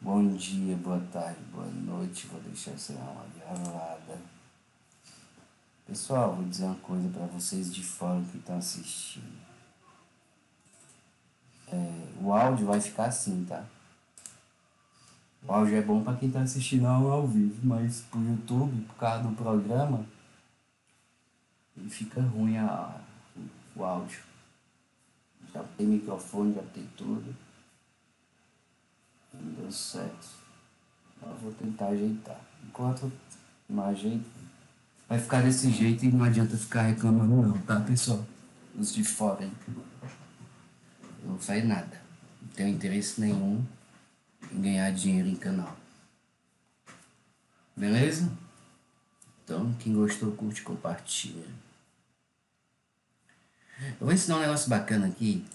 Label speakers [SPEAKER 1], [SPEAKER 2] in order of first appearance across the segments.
[SPEAKER 1] Bom dia, boa tarde, boa noite. Vou deixar essa aula gravada. Pessoal, vou dizer uma coisa para vocês de fora que estão assistindo. O áudio vai ficar assim, tá? O áudio é bom para quem está assistindo a aula ao vivo, mas pro YouTube, por causa do programa, ele fica ruim o áudio. Já tem microfone, já tem tudo. Não deu certo. Eu vou tentar ajeitar. Enquanto não ajeito, vai ficar desse jeito e não adianta ficar reclamando não, tá, pessoal? Os de fora, hein? Eu não faz nada. Não tenho interesse nenhum em ganhar dinheiro em canal. Beleza? Então, quem gostou, curte, compartilha. Eu vou ensinar um negócio bacana aqui,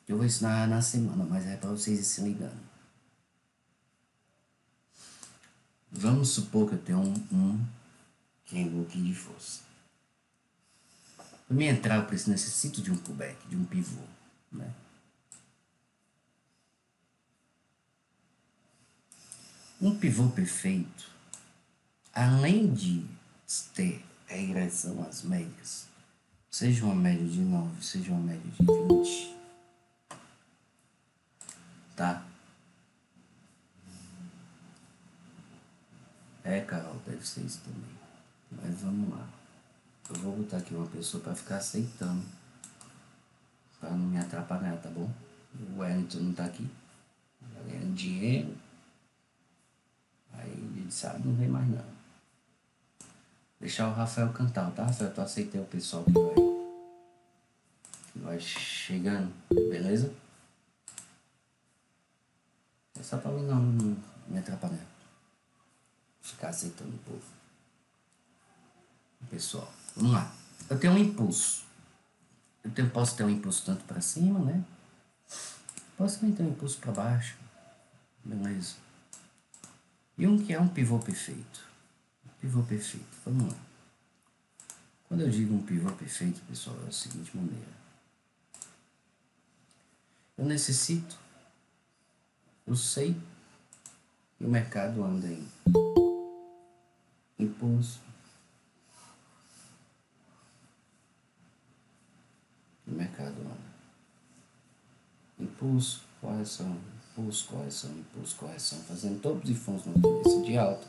[SPEAKER 1] que eu vou ensinar na semana, mas é pra vocês ir se ligando. Vamos supor que eu tenho um Kenwook de força. Para mim entrar, eu necessito de um pullback, de um pivô, né? Um pivô perfeito, além de ter a regressão às médias, seja uma média de 9, seja uma média de 20, tá? Carol, deve ser isso também. Mas vamos lá. Eu vou botar aqui uma pessoa para ficar aceitando, para não me atrapalhar, tá bom? O Wellington não tá aqui, tá ganhando dinheiro. Aí ele sabe, não vem mais não. Deixar o Rafael cantar, tá, Rafael? Tu aceitei o pessoal que vai chegando, beleza? É só pra mim não me atrapalhar. Ficar aceitando o povo. Pessoal, vamos lá. Eu tenho um impulso. Posso ter um impulso tanto para cima, né? Posso também ter um impulso para baixo. Beleza. E um que é um pivô perfeito. Pivô perfeito. Vamos lá. Quando eu digo um pivô perfeito, pessoal, é da seguinte maneira. Eu sei que o mercado anda em impulso. O mercado anda impulso, correção, impulso, correção, impulso, correção, fazendo topos e fundos numa tendência de alta.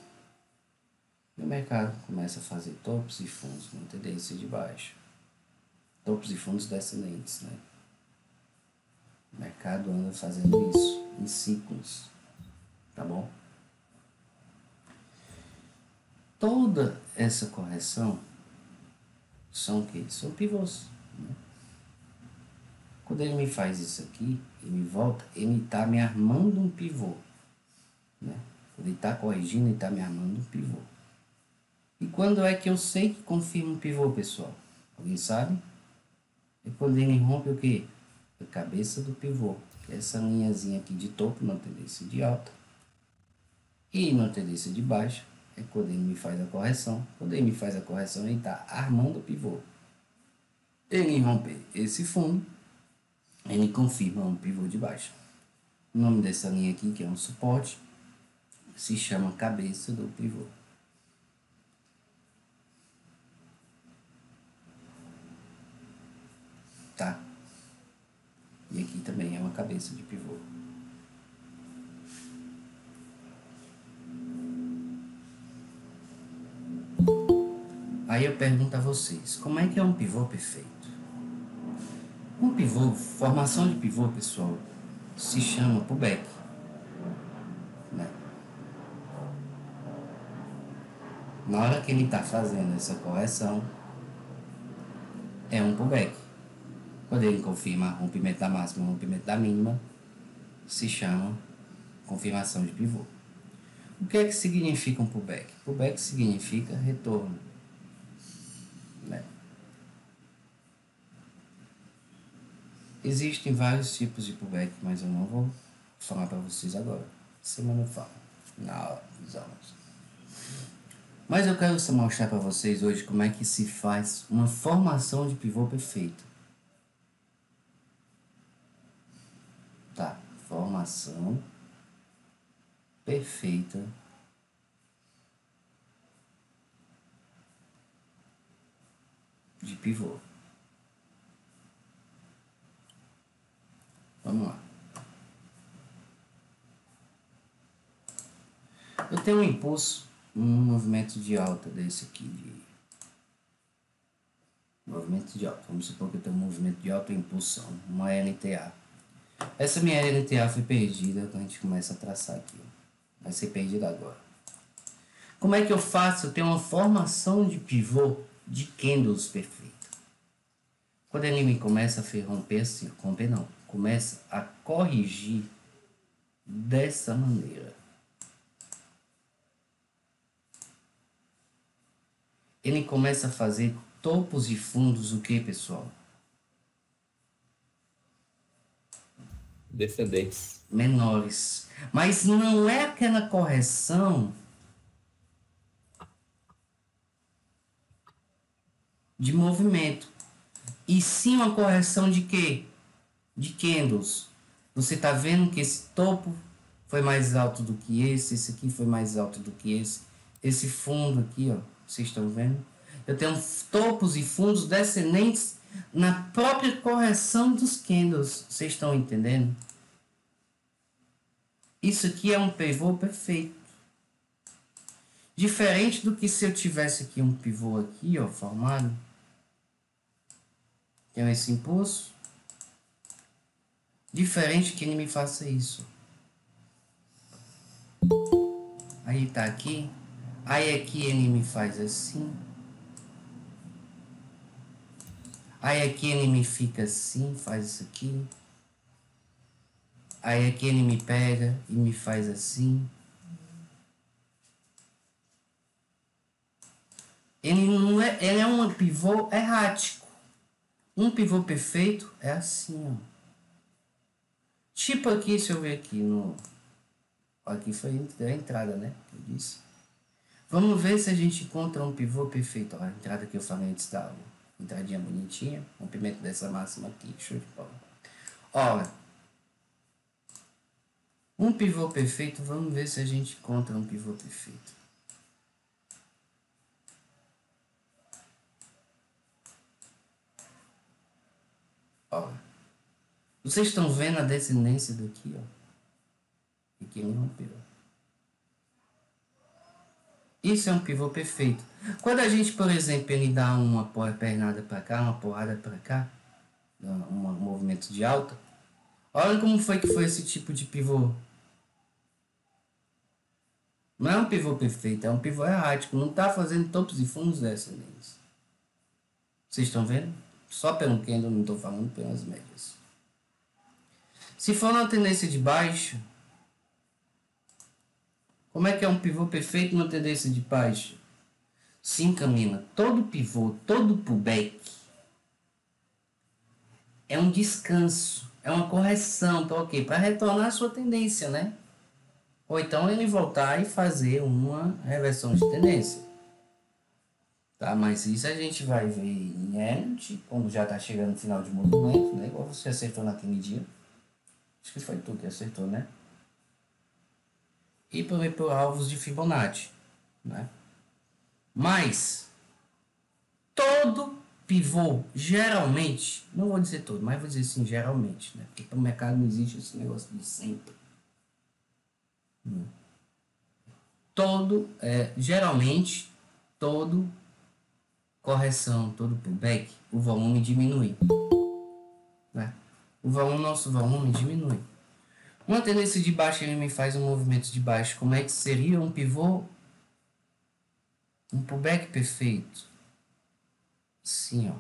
[SPEAKER 1] E o mercado começa a fazer topos e fundos numa tendência de baixa. Topos e fundos descendentes, né? O mercado anda fazendo isso em ciclos, tá bom? Toda essa correção são o quê? São pivôs, né? Quando ele me faz isso aqui, ele me volta, ele está me armando um pivô, né? Quando ele está corrigindo, ele está me armando um pivô. E quando é que eu sei que confirma um pivô, pessoal? Alguém sabe? É quando ele rompe o quê? A cabeça do pivô, que é essa linhazinha aqui de topo na tendência de alta. E na tendência de baixa é quando ele me faz a correção. Quando ele me faz a correção, ele está armando o pivô. Ele romper esse fundo, ele confirma um pivô de baixa. O nome dessa linha aqui, que é um suporte, se chama cabeça do pivô. Tá? E aqui também é uma cabeça de pivô. Aí eu pergunto a vocês, como é que é um pivô perfeito? Um pivô, formação de pivô, pessoal, se chama pullback, né? Na hora que ele está fazendo essa correção, é um pullback. Quando ele confirma rompimento da máxima, rompimento da mínima, se chama confirmação de pivô. O que é que significa um pullback? Pullback significa retorno, né? Existem vários tipos de pullback, mas eu não vou falar para vocês agora. Semana eu falo, na aula dos aulas. Mas eu quero mostrar para vocês hoje como é que se faz uma formação de pivô perfeito. Tá, formação perfeita de pivô. Vamos lá. Eu tenho um impulso, um movimento de alta desse aqui, movimento de alta. Vamos supor que eu tenho um movimento de autoimpulsão, uma LTA. Essa minha LTA foi perdida quando a gente começa a traçar aqui. Vai ser perdida agora. Como é que eu faço? Eu tenho uma formação de pivô de candles perfeita. Quando ele me começa a romper assim, romper não, começa a corrigir dessa maneira. Ele começa a fazer topos e fundos, o que, pessoal?
[SPEAKER 2] Descendentes.
[SPEAKER 1] Menores. Mas não é aquela correção de movimento. E sim uma correção de quê? De candles. Você está vendo que esse topo foi mais alto do que esse aqui foi mais alto do que esse fundo aqui, ó, vocês estão vendo? Eu tenho topos e fundos descendentes na própria correção dos candles, vocês estão entendendo? Isso aqui é um pivô perfeito. Diferente do que se eu tivesse aqui um pivô aqui, ó, formado. Tenho esse impulso. Diferente que ele me faça isso. Aí tá aqui. Aí aqui ele me faz assim. Aí aqui ele me fica assim, faz isso aqui. Aí aqui ele me pega e me faz assim. Ele não é, ele é um pivô errático. Um pivô perfeito é assim, ó. Tipo aqui, se eu ver aqui no... Aqui foi a entrada, né? Que eu disse. Vamos ver se a gente encontra um pivô perfeito. Ó, a entrada que eu falei antes da aula. Entradinha bonitinha. Rompimento dessa máxima aqui. Show de bola. Olha. Um pivô perfeito. Vamos ver se a gente encontra um pivô perfeito. Olha. Vocês estão vendo a descendência daqui, ó. E que ele rompeu. Isso é um pivô perfeito. Quando a gente, por exemplo, ele dá uma pernada para cá, uma porrada para cá, um movimento de alta, olha como foi que foi esse tipo de pivô. Não é um pivô perfeito, é um pivô errático. Não está fazendo topos e fundos descendentes. Vocês estão vendo? Só pelo candle, não estou falando pelas médias. Se for na tendência de baixo, como é que é um pivô perfeito na tendência de baixo? Sim, Camila, todo pivô, todo pullback é um descanso, é uma correção, tá ok? Para retornar à sua tendência, né? Ou então ele voltar e fazer uma reversão de tendência. Tá, mas isso a gente vai ver em end, quando já tá chegando no final de movimento, né? Igual você acertou naquele dia. Acho que foi tu que acertou, né? E por alvos de Fibonacci, né? Mas todo pivô, geralmente, não vou dizer todo, mas vou dizer assim, geralmente, né? Porque para o mercado não existe esse negócio de sempre. Geralmente, todo correção, todo pullback, o volume diminui. Né? Nosso volume diminui. Uma tendência de baixo, ele me faz um movimento de baixo. Como é que seria um pivô? Um pullback perfeito. Sim, ó.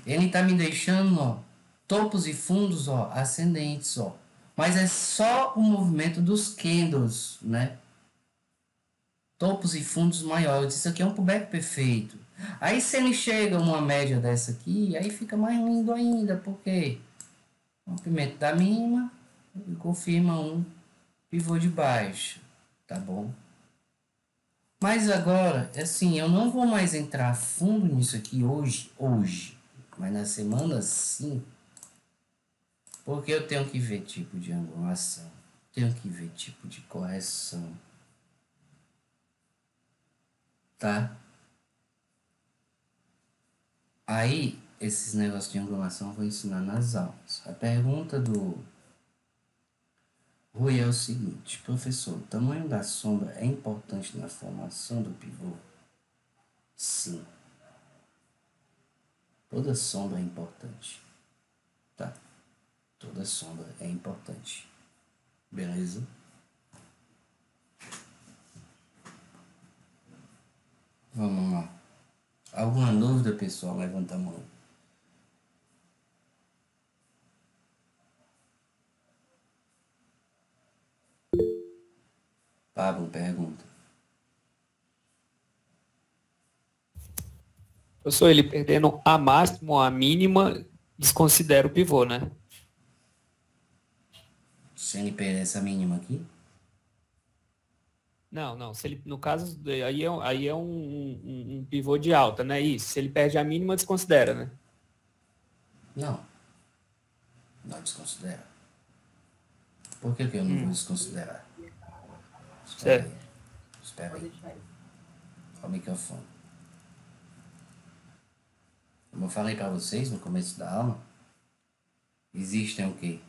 [SPEAKER 1] Ele tá me deixando, ó, topos e fundos, ó, ascendentes, ó. Mas é só o movimento dos candles, né? Topos e fundos maiores. Isso aqui é um pullback perfeito. Aí se ele chega uma média dessa aqui, aí fica mais lindo ainda, porque o rompimento da mínima confirma um pivô de baixo, tá bom? Mas agora, assim, eu não vou mais entrar a fundo nisso aqui hoje, mas na semana sim, porque eu tenho que ver tipo de angulação, tenho que ver tipo de correção, tá? Aí, esses negócios de angulação eu vou ensinar nas aulas. A pergunta do Rui é o seguinte: professor, o tamanho da sombra é importante na formação do pivô? Sim, toda sombra é importante, tá? Toda sombra é importante, beleza? Vamos lá. Alguma dúvida, pessoal? Levanta a mão. Pablo pergunta.
[SPEAKER 2] Professor, ele perdendo a máxima ou a mínima, desconsidera o pivô, né?
[SPEAKER 1] Se ele perder essa mínima aqui?
[SPEAKER 2] Não, não. Se ele, no caso, aí é um pivô de alta, né? Isso. Se ele perde a mínima, desconsidera, né?
[SPEAKER 1] Não, não desconsidera. Por que eu não vou
[SPEAKER 2] Hum,
[SPEAKER 1] desconsiderar? Espera aí,
[SPEAKER 2] certo.
[SPEAKER 1] espera aí. Olha o microfone. Como eu falei para vocês no começo da aula, existem o quê?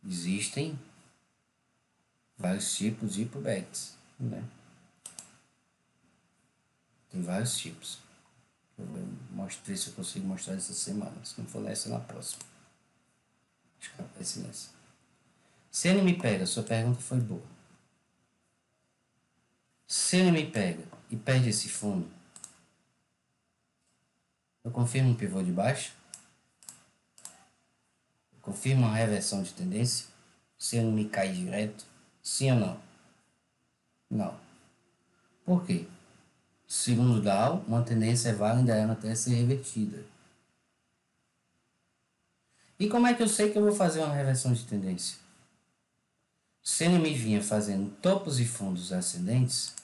[SPEAKER 1] Existem vários tipos de pullbacks, né? Tem vários tipos. Eu vou mostrar se eu consigo mostrar essa semana. Se não for nessa, na próxima. Acho que aparece nessa. Se ele me pega, sua pergunta foi boa. Se ele me pega e perde esse fundo, eu confirmo um pivô de baixo? Eu confirmo uma reversão de tendência? Se ele me cai direto? Sim ou não? Não. Por quê? Segundo Dow, uma tendência é válida ela até ser revertida. E como é que eu sei que eu vou fazer uma reversão de tendência? Se ele me vinha fazendo topos e fundos ascendentes,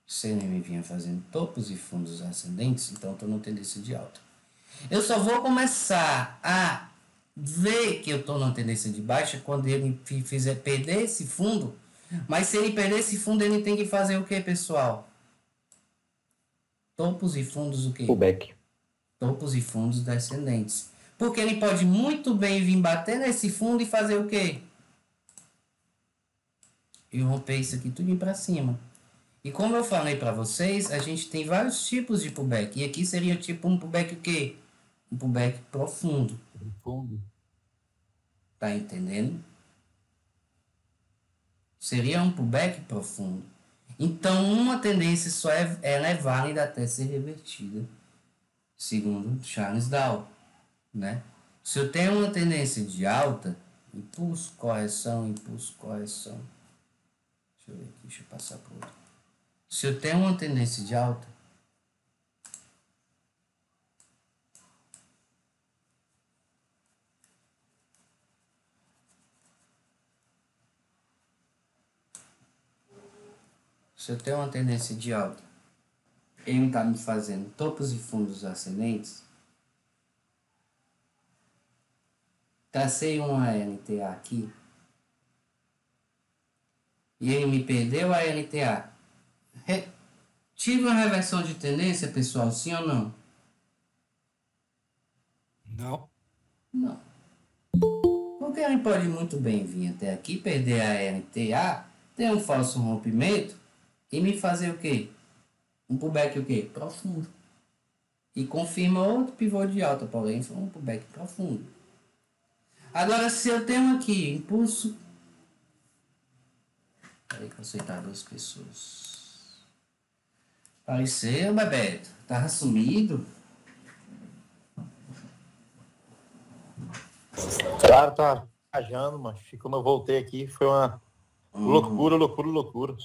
[SPEAKER 1] se ele me vinha fazendo topos e fundos ascendentes, então estou numa tendência de alta. Eu só vou começar a ver que eu estou numa tendência de baixa quando ele me fizer perder esse fundo. Mas se ele perder esse fundo, ele tem que fazer o que, pessoal? Topos e fundos o quê?
[SPEAKER 2] Pullback.
[SPEAKER 1] Topos e fundos descendentes. Porque ele pode muito bem vir bater nesse fundo e fazer o quê? E romper isso aqui tudo para cima. E como eu falei para vocês, a gente tem vários tipos de pullback. E aqui seria tipo um pullback o quê? Um pullback profundo.
[SPEAKER 2] Fundo.
[SPEAKER 1] Tá entendendo? Seria um pullback profundo. Então, uma tendência só ela é válida até ser revertida, segundo Charles Dow, né? Se eu tenho uma tendência de alta, impulso, correção, impulso, correção. Deixa eu ver aqui, deixa eu passar para outro. Se eu tenho uma tendência de alta, se eu tenho uma tendência de alta, ele está me fazendo topos e fundos ascendentes, tracei uma LTA aqui, e ele me perdeu a LTA. Tive uma reversão de tendência, pessoal, sim ou não?
[SPEAKER 2] Não.
[SPEAKER 1] Não. Porque ele pode muito bem vir até aqui, perder a LTA, ter um falso rompimento e me fazer o quê? Um pullback o quê? Profundo. E confirma outro pivô de alta, porém foi um pullback profundo. Agora, se eu tenho aqui impulso. Peraí que eu aceitar duas pessoas. Apareceu, Bebeto. Tava sumido.
[SPEAKER 3] Cara, tá viajando, mas quando eu voltei aqui foi uma loucura, loucura, loucura.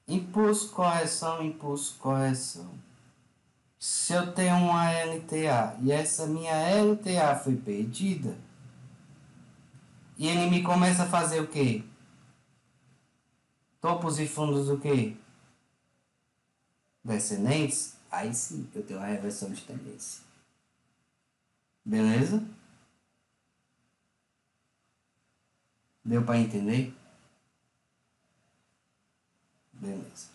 [SPEAKER 1] Impulso, correção, impulso, correção. Se eu tenho uma LTA e essa minha LTA foi perdida, E ele me começa a fazer o quê? Topos e fundos o quê? Descendentes? Aí sim eu tenho uma reversão de tendência. Beleza? Deu para entender? Beleza.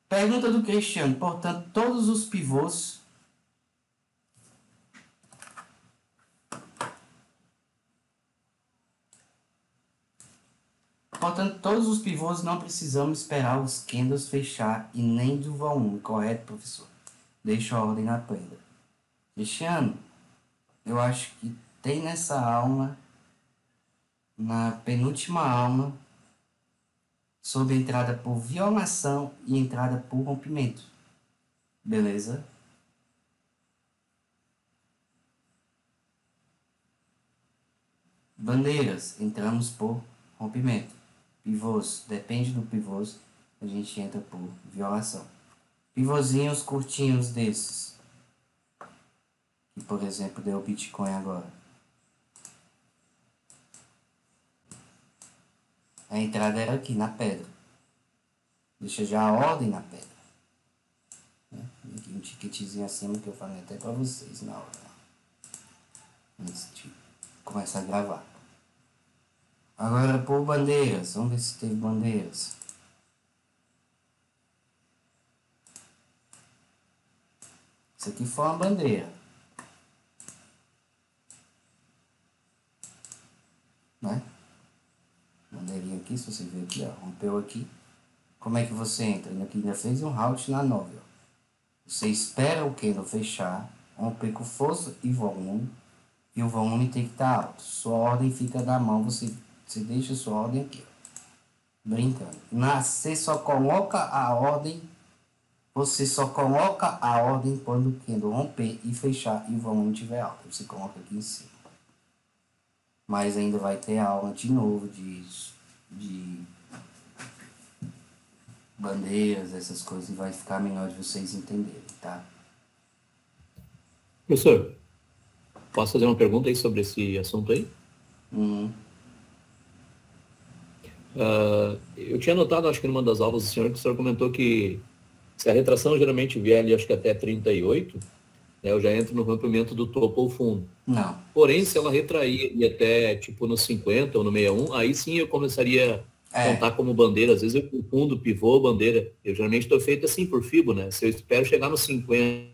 [SPEAKER 1] Pergunta do Cristiano. Portanto, todos os pivôs não precisamos esperar os candles fechar e nem do volume, correto, professor? Deixa a ordem na pedra. Cristiano, eu acho que tem nessa aula, na penúltima aula, sobre entrada por violação e entrada por rompimento. Beleza? Bandeiras, entramos por rompimento. Pivôs, depende do pivôs, a gente entra por violação. Pivôzinhos curtinhos desses, que por exemplo deu o Bitcoin agora. A entrada era aqui na pedra. Deixa já a ordem na pedra. Aqui um ticketzinho acima que eu falei até para vocês na hora. Antes de começar a gravar. Agora por bandeiras. Vamos ver se teve bandeiras. Isso aqui foi uma bandeira. Né? Bandeirinha aqui, se você ver aqui, ó, rompeu aqui. Como é que você entra? Aqui ainda fez um halt na 9, ó. Você espera o candle fechar, romper com força e volume, e o volume tem que estar alto. Sua ordem fica na mão, você deixa a sua ordem aqui, ó. Brincando. Você só coloca a ordem quando o candle romper e fechar e o volume estiver alto. Você coloca aqui em cima. Mas ainda vai ter aula de novo de bandeiras, essas coisas, e vai ficar melhor de vocês entenderem, tá?
[SPEAKER 4] Professor, posso fazer uma pergunta aí sobre esse assunto aí? Eu tinha notado, acho que numa das aulas do senhor, que o senhor comentou que se a retração geralmente vier ali, acho que até 38, né, eu já entro no rompimento do topo ou fundo.
[SPEAKER 1] Não.
[SPEAKER 4] Porém, se ela retrair e até tipo no 50 ou no 61, aí sim eu começaria a contar como bandeira. Às vezes eu confundo pivô, bandeira. Eu geralmente estou feito assim por FIBO, né? Se eu espero chegar no 50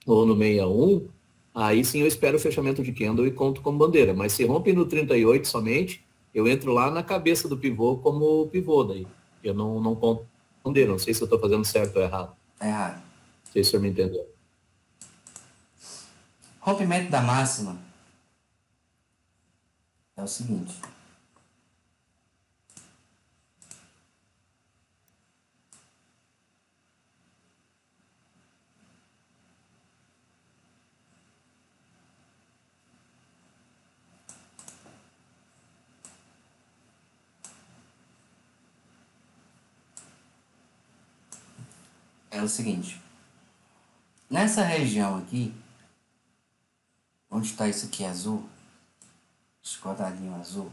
[SPEAKER 4] ou no 61, aí sim eu espero o fechamento de candle e conto como bandeira. Mas se rompe no 38 somente, eu entro lá na cabeça do pivô como pivô daí. Eu não conto bandeira. Não sei se eu estou fazendo certo ou errado.
[SPEAKER 1] Errado.
[SPEAKER 4] Não sei se o senhor me entendeu.
[SPEAKER 1] Rompimento da máxima é o seguinte. É o seguinte. Nessa região aqui, onde está isso aqui azul, esse quadradinho azul,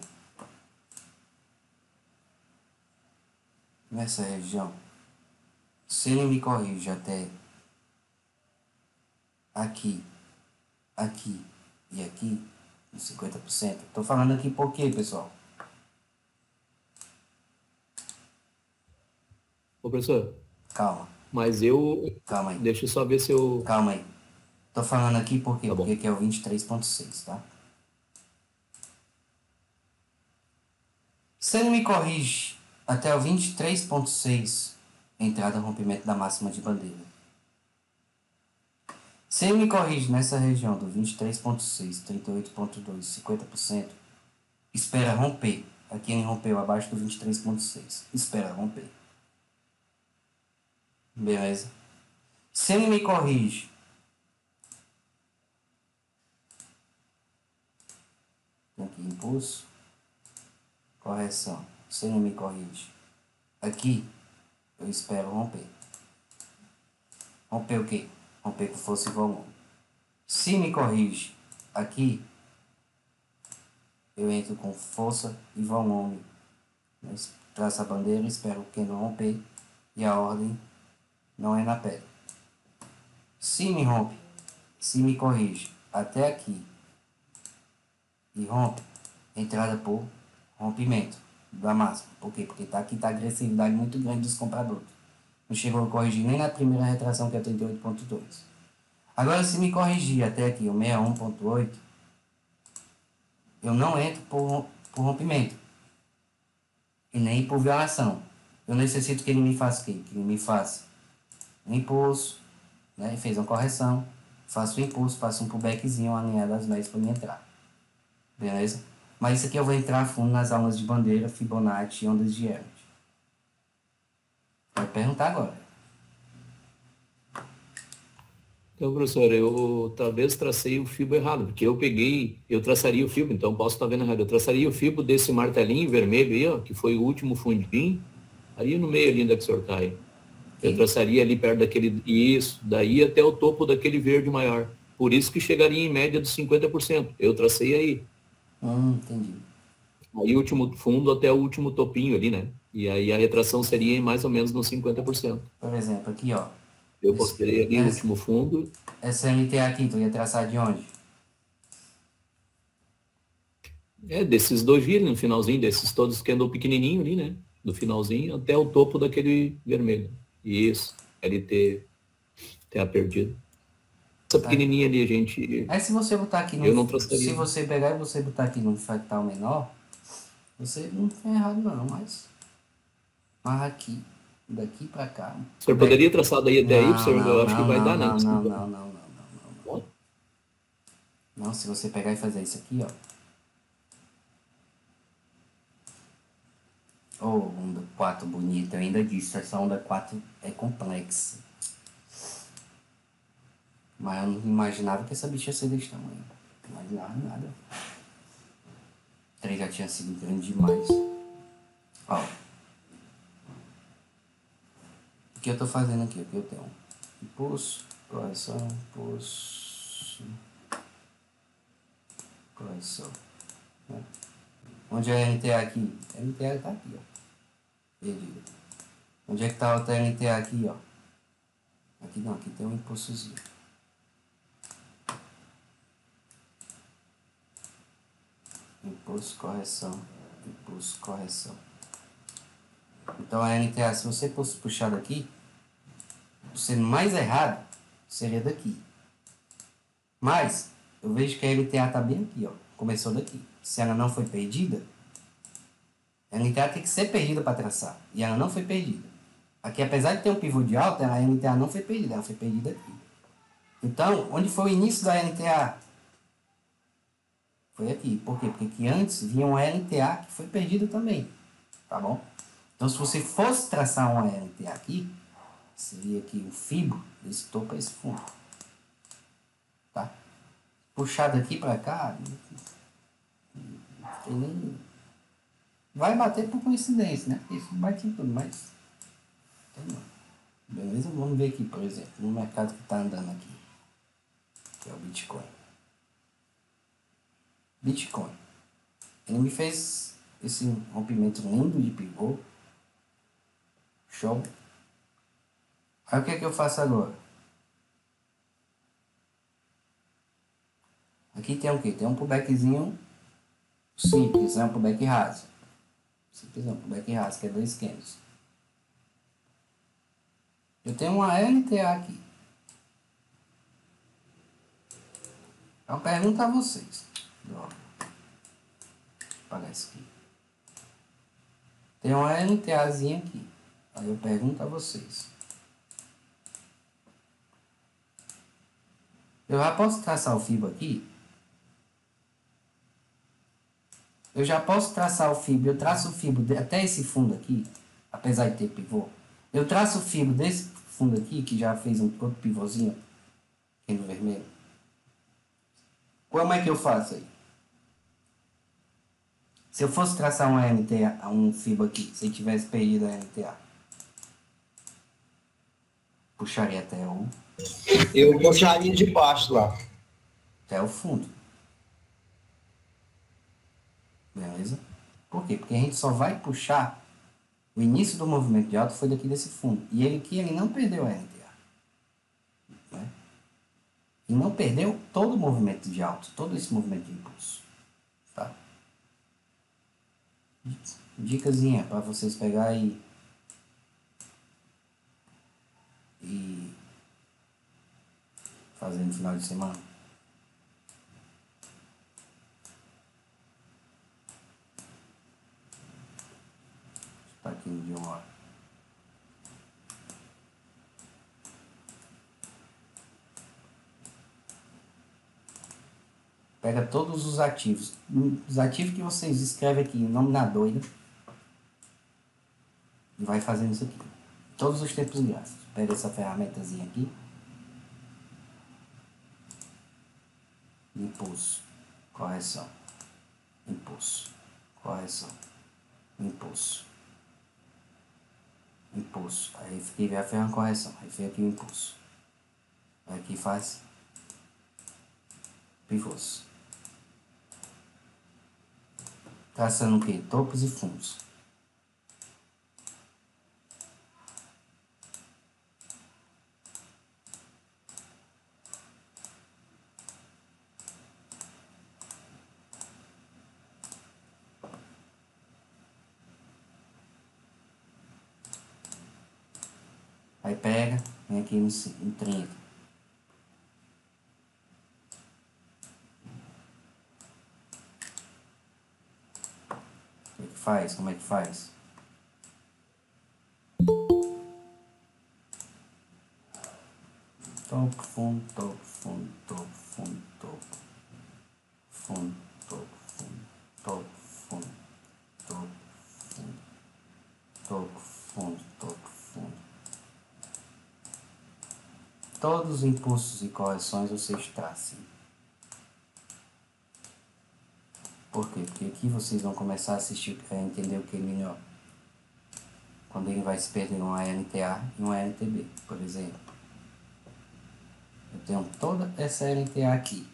[SPEAKER 1] nessa região, se ele me corrige até aqui, aqui e aqui, nos 50%, tô falando aqui por quê, pessoal?
[SPEAKER 4] Ô, professor.
[SPEAKER 1] Calma.
[SPEAKER 4] Mas
[SPEAKER 1] Calma aí.
[SPEAKER 4] Deixa eu só ver se eu...
[SPEAKER 1] Calma aí. Tô falando aqui por quê?
[SPEAKER 4] Tá bom.
[SPEAKER 1] Porque aqui é o 23.6, tá? Se ele me corrige até o 23.6, entrada rompimento da máxima de bandeira. Se ele me corrige nessa região do 23.6, 38.2, 50%, espera romper. Aqui ele rompeu abaixo do 23.6. Espera romper. Beleza? Se ele me corrige aqui, impulso, correção. Se ele me corrige aqui, eu espero romper. Romper o quê? Romper com força e volume. Se me corrige aqui, eu entro com força e volume. Traço a bandeira, espero que não romper e a ordem não é na pedra. Se me rompe, se me corrige até aqui e rompe, entrada por rompimento da máxima. Por quê? Porque aqui está a agressividade muito grande dos compradores. Não chegou a corrigir nem na primeira retração, que é 38.2. Agora, se me corrigir até aqui o 61.8, eu não entro por rompimento e nem por violação. Eu necessito que ele me faça o quê? Que ele me faça um impulso, né? Fez uma correção, faço o impulso, faço um pullbackzinho alinhado às médias para me entrar. Beleza? Mas isso aqui eu vou entrar a fundo nas aulas de bandeira, Fibonacci e ondas de Elliott. Pode perguntar agora.
[SPEAKER 4] Então, professor, eu talvez tracei o fibo errado, porque eu traçaria o fibo, então posso estar vendo errado. Eu traçaria o fibo desse martelinho vermelho aí, ó, que foi o último fundinho, aí no meio ali onde é que o senhor está aí. Eu traçaria ali perto daquele, isso, daí até o topo daquele verde maior. Por isso que chegaria em média dos 50%. Eu tracei aí.
[SPEAKER 1] Entendi.
[SPEAKER 4] Aí o último fundo até o último topinho ali, né? E aí a retração seria mais ou menos nos 50%.
[SPEAKER 1] Por exemplo, aqui, ó.
[SPEAKER 4] Eu considerei ali o último fundo.
[SPEAKER 1] Essa MTA aqui, tu ia traçar de onde?
[SPEAKER 4] Desses dois ali, no finalzinho, desses todos que andou pequenininho ali, né? Do finalzinho até o topo daquele vermelho. Isso, LTA perdido. Essa pequenininha ali, a gente...
[SPEAKER 1] Aí se você botar aqui no...
[SPEAKER 4] Eu não traçaria.
[SPEAKER 1] Se você pegar e você botar aqui num fractal menor, você não tem errado não, mas aqui, daqui pra cá...
[SPEAKER 4] O senhor poderia traçar daí até aí, professor? Eu acho que vai dar, né?
[SPEAKER 1] Não, se você pegar e fazer isso aqui, ó. Onda 4 bonita, eu ainda disse, essa onda 4 é complexa. Mas eu não imaginava que essa bicha ia ser desse tamanho. Não imaginava nada. O trem já tinha sido grande demais. Ó. O que eu tô fazendo aqui? Aqui eu tenho impulso, correção, impulso, correção. Né? Onde é a NTA aqui? A NTA tá aqui, ó. Perdido. Onde é que tá outra NTA aqui, ó? Aqui não, aqui tem um impulsozinho. Impulso, correção. Impulso, correção. Então a NTA, se você fosse puxar daqui, sendo mais errado, seria daqui. Mas, eu vejo que a NTA tá bem aqui, ó. Começou daqui. Se ela não foi perdida, a NTA tem que ser perdida para traçar. E ela não foi perdida. Aqui, apesar de ter um pivô de alta, a NTA não foi perdida. Ela foi perdida aqui. Então, onde foi o início da NTA? Foi aqui. Por quê? Porque aqui antes vinha uma LTA que foi perdida também. Tá bom? Então, se você fosse traçar uma LTA aqui, seria aqui o fibro desse topo a esse fundo. Tá? Puxar daqui para cá, não tem nem... Vai bater por coincidência, né? Porque isso bate em tudo, mas... Beleza? Vamos ver aqui, por exemplo, no mercado que está andando aqui. Que é o Bitcoin. Bitcoin. Ele me fez esse rompimento lindo de pivô. Show. Aí o que é que eu faço agora? Aqui tem o quê? Tem um pullbackzinho simples, né? Um pullback raso. Simples não, pullback raso, que é 2 candles. Eu tenho uma LTA aqui. Então pergunto a vocês. Droga. Deixa eu apagar isso aqui. Tem uma LTAzinha aqui. Aí eu pergunto a vocês. Eu já posso traçar o FIBO aqui? Eu já posso traçar o FIBO. Eu traço o FIBO até esse fundo aqui, apesar de ter pivô. Eu traço o FIBO desse fundo aqui, que já fez um outro pivôzinho aqui no vermelho. Como é que eu faço aí? Se eu fosse traçar uma NTA, um FIBO aqui, se eu tivesse perdido a NTA, puxaria até o...
[SPEAKER 5] Eu puxaria de baixo lá.
[SPEAKER 1] Até o fundo. Beleza? Por quê? Porque a gente só vai puxar o início do movimento de alta foi daqui desse fundo. E ele aqui, ele não perdeu a NTA. Né? E não perdeu todo o movimento de alta, todo esse movimento de impulso. Tá? Dicasinha para vocês pegar e fazer no final de semana. Tá aqui no de 1 hora. Pega todos os ativos. Os ativos que vocês escrevem aqui, nome na doida. E vai fazendo isso aqui. Todos os tempos gráficos. Pega essa ferramentazinha aqui. Impulso. Correção. Impulso. Correção. Impulso. Impulso. Aí aqui vem a ferramenta correção. Aí vem aqui o impulso. Aí aqui faz pivôs. Traçando o que? Topos e fundos. Aí pega, vem aqui em 30. O que faz? Como é que faz? Topo, fundo, topo, fundo, topo, fundo, topo. Fundo, topo, fundo, topo, fundo, topo, fundo, topo, fundo, topo, fundo. Todos os impulsos e correções vocês tracem. Por quê? Porque aqui vocês vão começar a assistir, a entender o que é melhor. Quando ele vai se perder uma LTA e uma LTB, por exemplo. Eu tenho toda essa LTA aqui.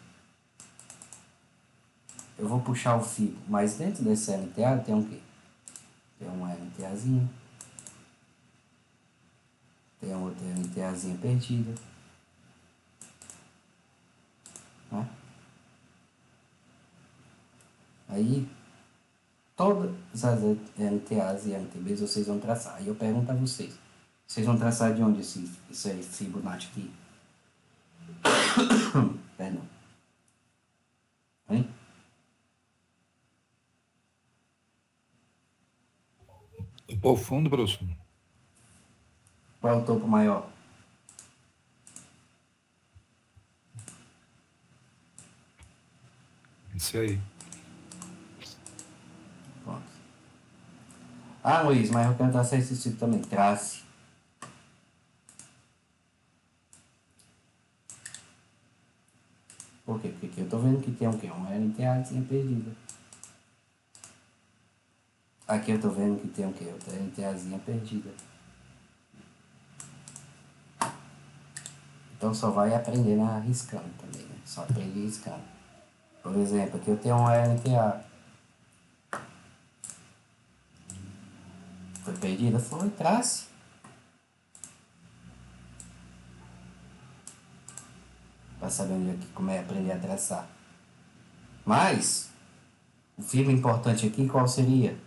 [SPEAKER 1] Eu vou puxar o fio, mas dentro dessa LTA tem o quê? Tem uma LTAzinha. Tem outra LTAzinha perdida. Né? Aí, todas as LTAs e LTBs vocês vão traçar. Aí eu pergunto a vocês. Vocês vão traçar de onde isso aí, Fibonacci aqui? Perdão. Hein?
[SPEAKER 6] Topo fundo, professor.
[SPEAKER 1] Qual é o topo maior?
[SPEAKER 6] Esse aí.
[SPEAKER 1] Pronto. Ah, Luiz, mas eu quero traçar esse tipo também. Trace. Por quê? Porque aqui eu tô vendo que tem o quê? Uma LTAzinha perdida. Aqui eu tô vendo que tem o quê? Outra LTAzinha perdida. Então só vai aprendendo arriscando também, né? Só aprende riscando. Por exemplo, aqui eu tenho uma LTA. Foi perdida? Foi, trace. Para saber onde é que, como é aprender a traçar. Mas, o fibra importante aqui qual seria?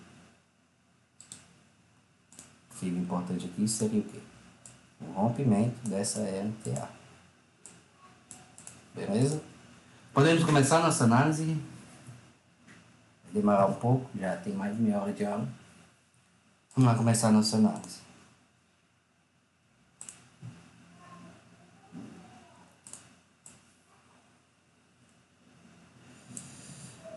[SPEAKER 1] O fibra importante aqui seria o quê? O rompimento dessa LTA. Beleza? Podemos começar a nossa análise. Vai demorar um pouco, já tem mais de meia hora de aula. Vamos lá começar a nossa análise.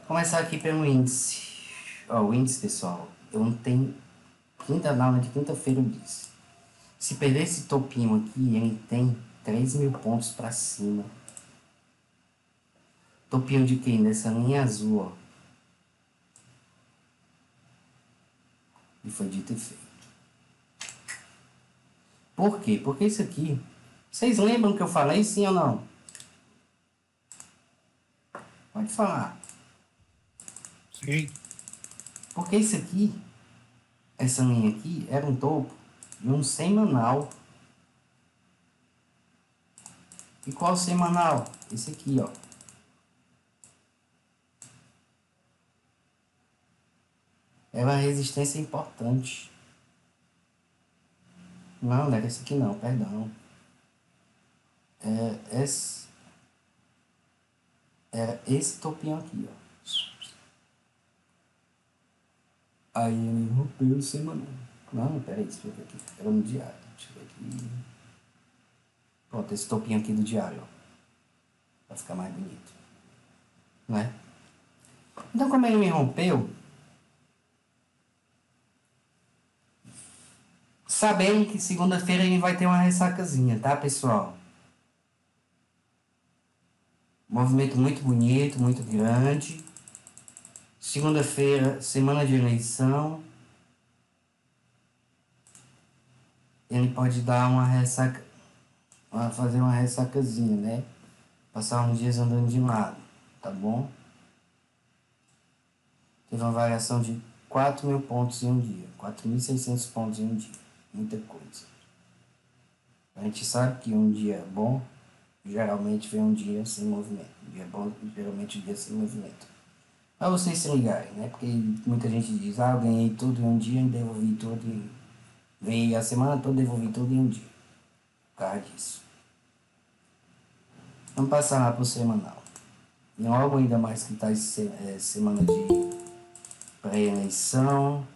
[SPEAKER 1] Começar aqui pelo índice. Ó, o índice, pessoal, eu não tenho... Na aula de quinta-feira eu disse. Se perder esse topinho aqui, ele tem 3.000 pontos para cima. Topinho de quem? Dessa linha azul, ó. E foi dito e feito. Por quê? Porque isso aqui... Vocês lembram que eu falei, sim ou não? Pode falar.
[SPEAKER 6] Sim.
[SPEAKER 1] Porque isso aqui, essa linha aqui, era um topo de um semanal. E qual semanal? Esse aqui, ó. É uma resistência importante. Não era esse aqui não, perdão. Era esse topinho aqui, ó. Aí ele rompeu o semanal. Não, peraí, deixa eu ver aqui. Era no diário. Deixa eu ver aqui. Pronto, esse topinho aqui do diário, ó. Pra ficar mais bonito. Né? Então, como ele me rompeu, sabendo que segunda-feira ele vai ter uma ressacazinha, tá, pessoal? Movimento muito bonito, muito grande. Segunda-feira, semana de eleição. Ele pode dar uma ressaca, fazer uma ressacazinha, né? Passar uns dias andando de lado, tá bom? Teve uma variação de 4.000 pontos em um dia, 4.600 pontos em um dia, muita coisa. A gente sabe que um dia bom, geralmente vem um dia sem movimento. Um dia bom, geralmente um dia sem movimento. Para vocês se ligarem, né? Porque muita gente diz, eu ganhei tudo em um dia e devolvi tudo em... Ganhei a semana toda, devolvi tudo em um dia. Por causa disso. Vamos passar lá para o semanal. E logo ainda mais que está semana de pré-eleição.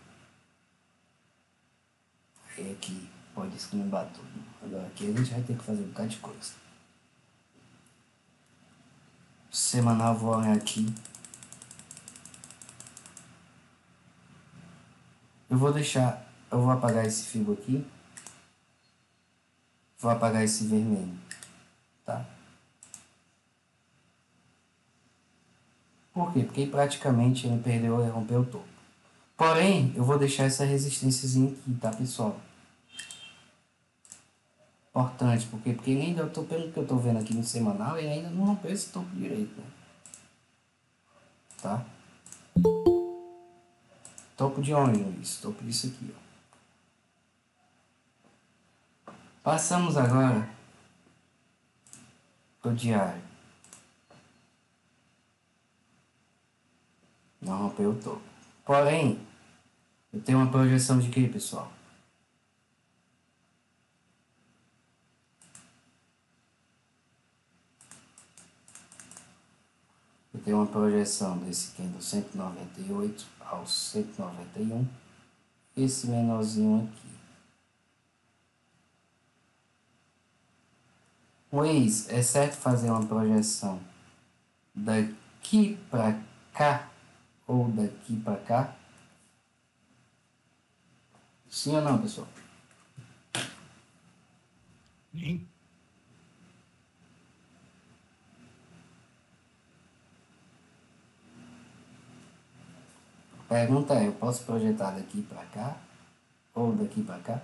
[SPEAKER 1] Aí aqui pode escambar tudo. Agora aqui a gente vai ter que fazer um bocado de coisa. Semanal, vou olhar aqui. Eu vou apagar esse fibro aqui. Vou apagar esse vermelho, tá? Por quê? Porque praticamente ele perdeu e rompeu o topo. Porém, eu vou deixar essa resistênciazinha aqui, tá, pessoal? Importante, porque ele ainda, pelo que eu tô vendo aqui no semanal, ele ainda não rompeu esse topo direito, né? Tá? Topo de onde, Luiz? Topo disso aqui, ó. Passamos agora pro diário. Não rompeu o topo. Porém, eu tenho uma projeção de quê, pessoal? Eu tenho uma projeção desse candle 198 ao 191. Esse menorzinho aqui. Luiz, é certo fazer uma projeção daqui para cá ou daqui para cá? Sim ou não, pessoal?
[SPEAKER 6] Sim.
[SPEAKER 1] Pergunta é, eu posso projetar daqui para cá ou daqui para cá?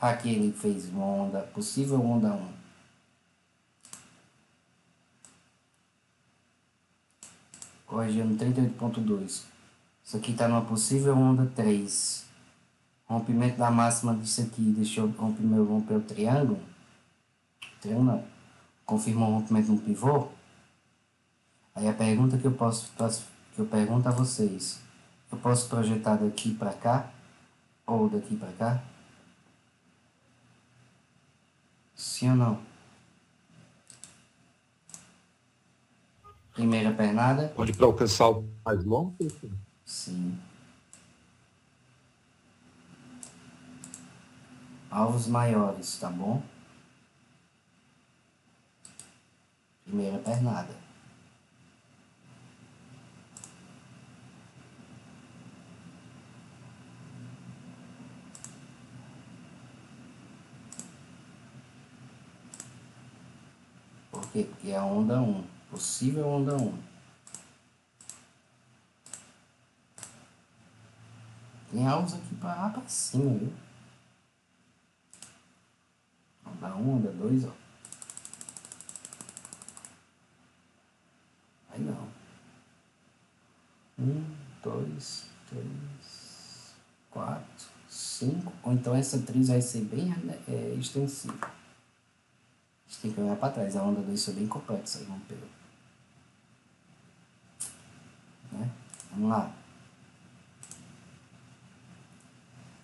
[SPEAKER 1] Aqui ele fez uma onda, possível onda 1. Corrigindo 38.2. Isso aqui está numa possível onda 3. Rompimento da máxima disso aqui, deixou romper o triângulo. Triângulo não. Confirmou o rompimento no pivô. Aí a pergunta que eu pergunto a vocês, eu posso projetar daqui para cá ou daqui para cá? Sim ou não? Primeira pernada?
[SPEAKER 6] Pode para alcançar o mais longo?
[SPEAKER 1] Sim. Alvos maiores, tá bom? Primeira pernada. Por quê? Porque é a onda 1. Possível onda 1. Tem alvos aqui para lá para cima, viu? Onda 1, onda 2, ó. Aí não. 2, 3, 4, 5. Ou então essa atriz vai ser bem extensiva. A gente tem que olhar para trás. A onda 2 foi bem complexa, aí rompeu. Né? Vamos lá.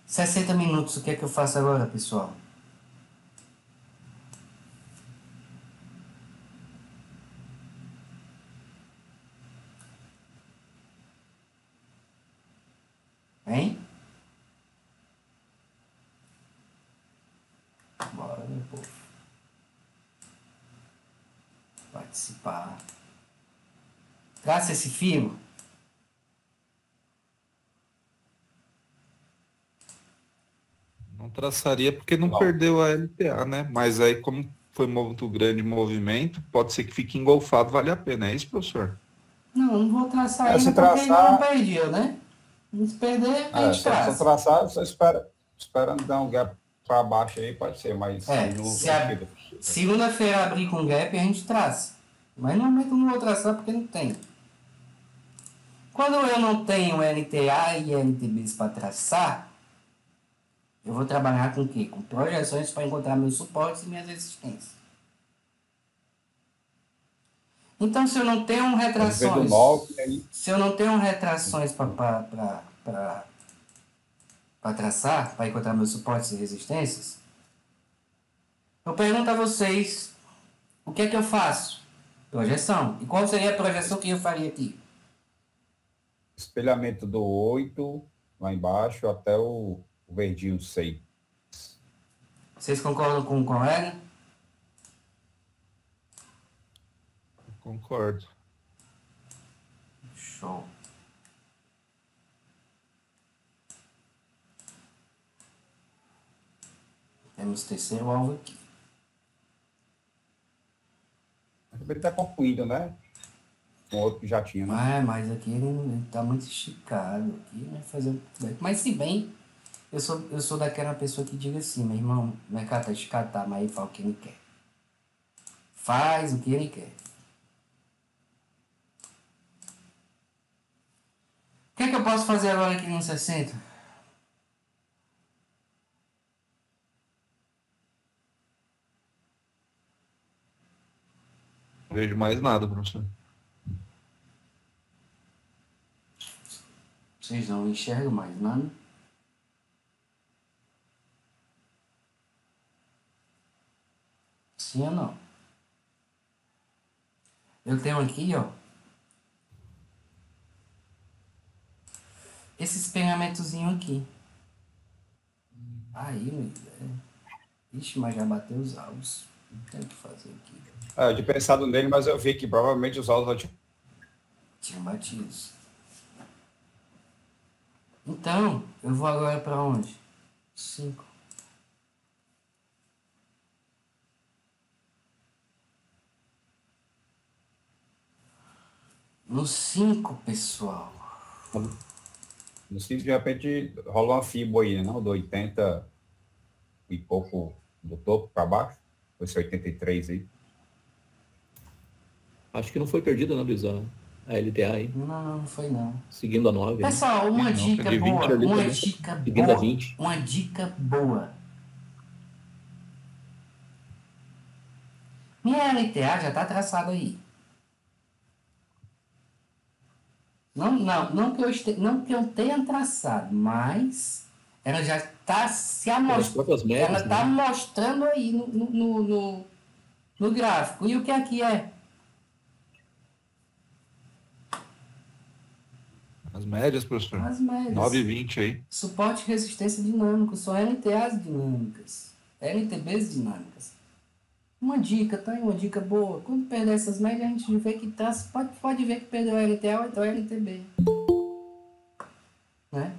[SPEAKER 1] 60 minutos, o que é que eu faço agora, pessoal? Hein? Bora, meu povo. Participar. Traça esse fio.
[SPEAKER 6] Não traçaria porque não perdeu a LTA, né? Mas aí, como foi muito grande movimento, pode ser que fique engolfado, vale a pena. É isso, professor?
[SPEAKER 1] Não vou traçar
[SPEAKER 3] É,
[SPEAKER 1] ainda
[SPEAKER 3] se
[SPEAKER 1] porque
[SPEAKER 3] traçar-
[SPEAKER 1] ainda não perdi, né? Se perder, a gente
[SPEAKER 3] Se você
[SPEAKER 1] traça.
[SPEAKER 3] traçar, você espera dar um gap para baixo aí, pode ser, mas não
[SPEAKER 1] Se a segunda-feira abrir com gap, a gente traça. Mas normalmente eu não vou traçar porque não tem. Quando eu não tenho LTA e LTBs para traçar, eu vou trabalhar com o quê? Com projeções para encontrar meus suportes e minhas resistências. Então, se eu não tenho retrações, se eu não tenho retrações para traçar, para encontrar meus suportes e resistências, eu pergunto a vocês, o que é que eu faço? Projeção. E qual seria a projeção que eu faria aqui?
[SPEAKER 3] espelhamento do 8 lá embaixo até o verdinho 6.
[SPEAKER 1] Vocês concordam com o colega?
[SPEAKER 6] Concordo.
[SPEAKER 1] Show. Temos terceiro alvo aqui.
[SPEAKER 3] Ele está concluindo, né? Com outro que já tinha, né?
[SPEAKER 1] Mas aqui ele tá muito esticado. Aqui vai fazer muito bem. Mas se bem, eu sou daquela pessoa que diga assim, meu irmão, o mercado tá esticado, tá, mas ele fala o que ele quer. Faz o que ele quer. O que é que eu posso fazer agora aqui no 60?
[SPEAKER 6] Não vejo mais nada, professor.
[SPEAKER 1] Vocês não enxergam mais nada? Sim ou não? Eu tenho aqui, ó, esse espelhamentozinho aqui. Aí, meu Deus. Ixi, mas já bateu os alvos. Não tem o que fazer aqui.
[SPEAKER 3] Eu tinha pensado nele, mas eu vi que provavelmente os alvos
[SPEAKER 1] Tinha batidos. Então, eu vou agora para onde? 5. No 5, pessoal.
[SPEAKER 3] No 5, de repente, rola uma fibra aí, não? Do 80 e pouco do topo para baixo. Foi esse 83 aí.
[SPEAKER 4] Acho que não foi perdida, né, Luiz? A LTA aí.
[SPEAKER 1] Não foi não.
[SPEAKER 4] Seguindo a 9.
[SPEAKER 1] Pessoal, uma
[SPEAKER 6] Não,
[SPEAKER 1] dica
[SPEAKER 6] de 20
[SPEAKER 1] boa.
[SPEAKER 6] ali
[SPEAKER 1] Uma
[SPEAKER 4] também.
[SPEAKER 1] dica
[SPEAKER 4] Seguindo a
[SPEAKER 1] boa.
[SPEAKER 4] 20.
[SPEAKER 1] Uma dica boa. Minha LTA já está traçada aí. Não que eu tenha traçado, mas ela já está se amostrando. Ela está mostrando aí no gráfico. E o que aqui é?
[SPEAKER 6] As médias, professor.
[SPEAKER 1] As médias.
[SPEAKER 6] 9,20 aí.
[SPEAKER 1] Suporte e resistência dinâmico. São LTAs dinâmicas. LTBs dinâmicas. Uma dica, tá? Uma dica boa. Quando perder essas médias, a gente vê que traça. Pode ver que perdeu a LTA ou então LTB. Né?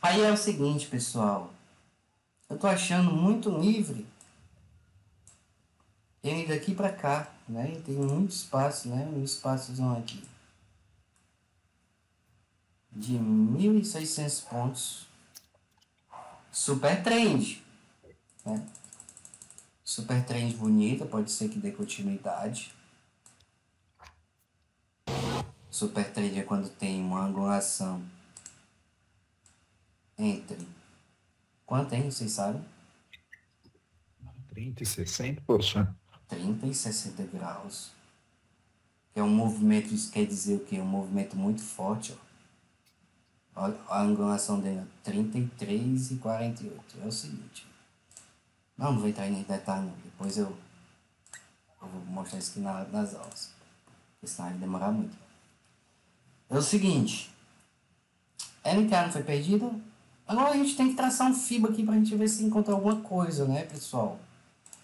[SPEAKER 1] Aí é o seguinte, pessoal. Eu tô achando muito livre ele daqui para cá, né? Tem muito espaço, né? Um espaçozão aqui de 1.600 pontos. Super trend, né? Super trend bonita, pode ser que dê continuidade. Super trade é quando tem uma angulação entre... Quanto, hein? Vocês sabem?
[SPEAKER 6] 30 e 60%.
[SPEAKER 1] 30 e 60 graus. Que é um movimento, isso quer dizer o quê? Um movimento muito forte, ó. Olha a angulação dele, 33 e 48. É o seguinte. Não vou entrar em detalhe não. Depois eu vou mostrar isso aqui nas aulas. Porque senão vai demorar muito. É o seguinte. LTA não foi perdida. Agora a gente tem que traçar um FIBO aqui pra gente ver se encontra alguma coisa, né, pessoal?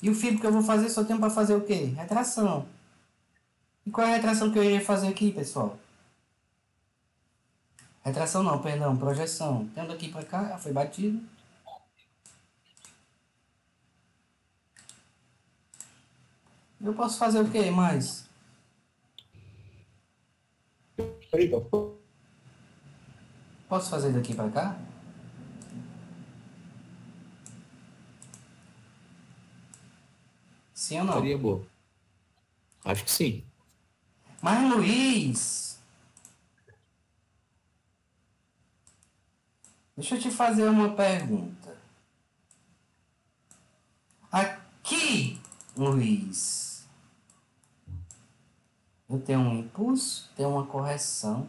[SPEAKER 1] E o FIBO que eu vou fazer só tem pra fazer o quê? Retração. E qual é a retração que eu iria fazer aqui, pessoal? Retração não, perdão, projeção. Tendo aqui pra cá, foi batido. Eu posso fazer o quê mais? Posso fazer daqui pra cá? Sim ou não?
[SPEAKER 4] Seria boa. Acho que sim.
[SPEAKER 1] Mas, Luiz, deixa eu te fazer uma pergunta. Aqui, Luiz, eu tenho um impulso, tenho uma correção,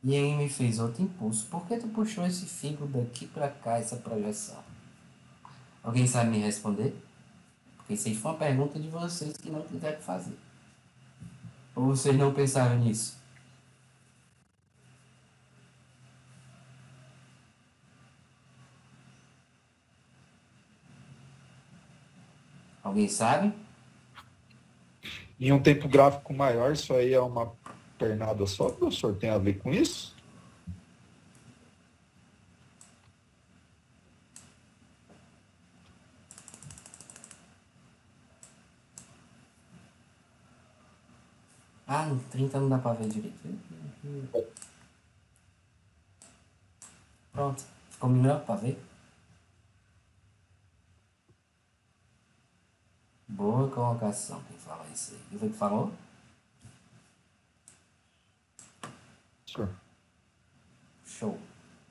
[SPEAKER 1] e aí me fez outro impulso. Por que tu puxou esse fígado daqui pra cá, essa projeção? Alguém sabe me responder? Porque isso aí foi uma pergunta de vocês que não quiseram fazer. Ou vocês não pensaram nisso? Alguém sabe?
[SPEAKER 6] Em um tempo gráfico maior, isso aí é uma pernada só, professor? Tem a ver com isso?
[SPEAKER 1] Ah, no 30 não dá pra ver direito. Pronto. Ficou melhor pra ver? Boa colocação. Quem fala isso aí? Quem foi que falou?
[SPEAKER 6] Senhor.
[SPEAKER 1] Show.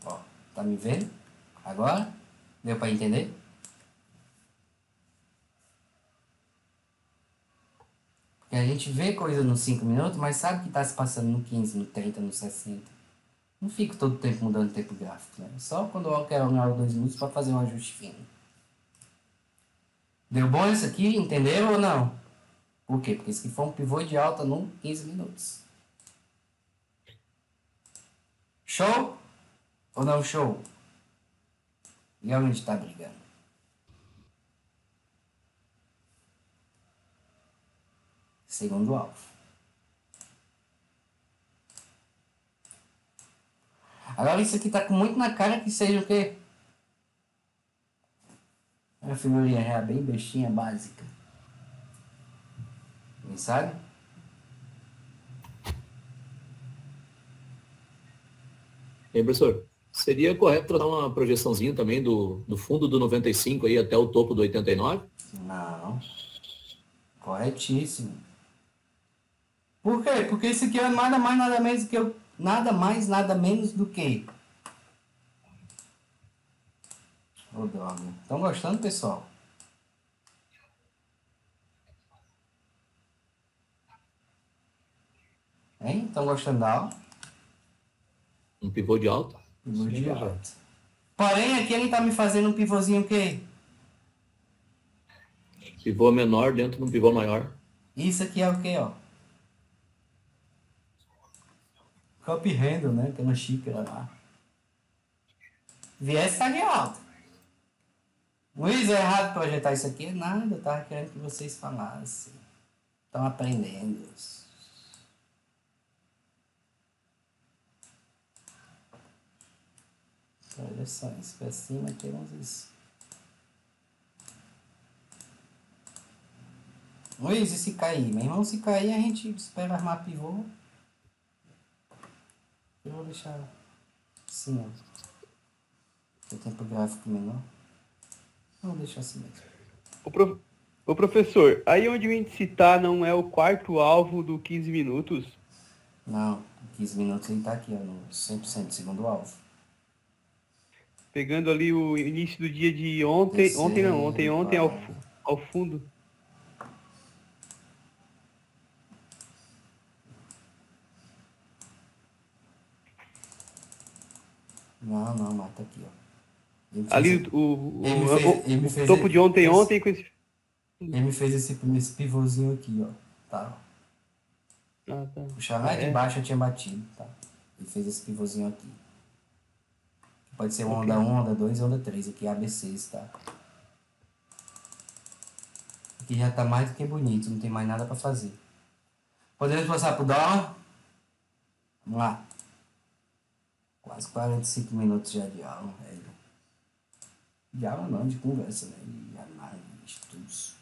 [SPEAKER 1] Ó, tá me vendo? Agora? Deu pra entender? Porque a gente vê coisa nos 5 minutos, mas sabe que tá se passando no 15, no 30, no 60. Não fico todo tempo mudando o tempo gráfico, né? Só quando eu quero olhar 2 minutos para fazer um ajuste fino. Deu bom isso aqui? Entenderam ou não? Por quê? Porque isso aqui foi um pivô de alta no 15 minutos. Show? Ou não show? E onde está brigando? Segundo alvo. Agora isso aqui tá com muito na cara que seja o quê? Uma figurinha real bem bestinha, básica. Quem sabe?
[SPEAKER 4] E aí, professor, seria correto tratar uma projeçãozinha também do fundo do 95 aí até o topo do 89?
[SPEAKER 1] Não. Corretíssimo. Por quê? Porque isso aqui é nada mais, nada menos que eu. Nada mais, nada menos do que. Ô, droga. Estão gostando, pessoal? Hein? Estão gostando da aula?
[SPEAKER 4] Um pivô de alta?
[SPEAKER 1] Pivô de alta. Porém, aqui ele tá me fazendo um pivôzinho o quê?
[SPEAKER 4] Pivô menor dentro de um pivô maior.
[SPEAKER 1] Isso aqui é o quê, ó? Cup handle, né? Tem uma xícara lá. Viés tá de alta. Luiz, é errado projetar isso aqui? Nada, eu tava querendo que vocês falassem. Estão aprendendo. Projeções para cima temos isso. Luiz, e se cair? Meu irmão, se cair a gente espera armar pivô. Eu vou deixar assim, ó. O tempo gráfico menor. Vou deixar assim mesmo.
[SPEAKER 7] Ô professor, aí onde o índice tá não é o quarto alvo do 15 minutos?
[SPEAKER 1] Não, 15 minutos ele tá aqui, ó, no 100%, segundo o alvo.
[SPEAKER 7] Pegando ali o início do dia de ontem. Ontem não, ontem ao fundo.
[SPEAKER 1] Não, mata aqui, ó.
[SPEAKER 7] Ali
[SPEAKER 1] ele me
[SPEAKER 7] o
[SPEAKER 1] fez
[SPEAKER 7] topo de ontem com esse.
[SPEAKER 1] Ele me fez esse pivôzinho aqui, ó. Tá.
[SPEAKER 7] Ah, tá.
[SPEAKER 1] Puxar lá de baixo eu tinha batido, tá? Ele fez esse pivôzinho aqui. Pode ser uma onda 1, onda 2 onda 3. Aqui é ABCs, tá? Aqui já tá mais do que bonito, não tem mais nada pra fazer. Podemos passar pro dólar? Vamos lá. Quase 45 minutos já de aula, velho. De aula não, de conversa, né? De análise, estudos.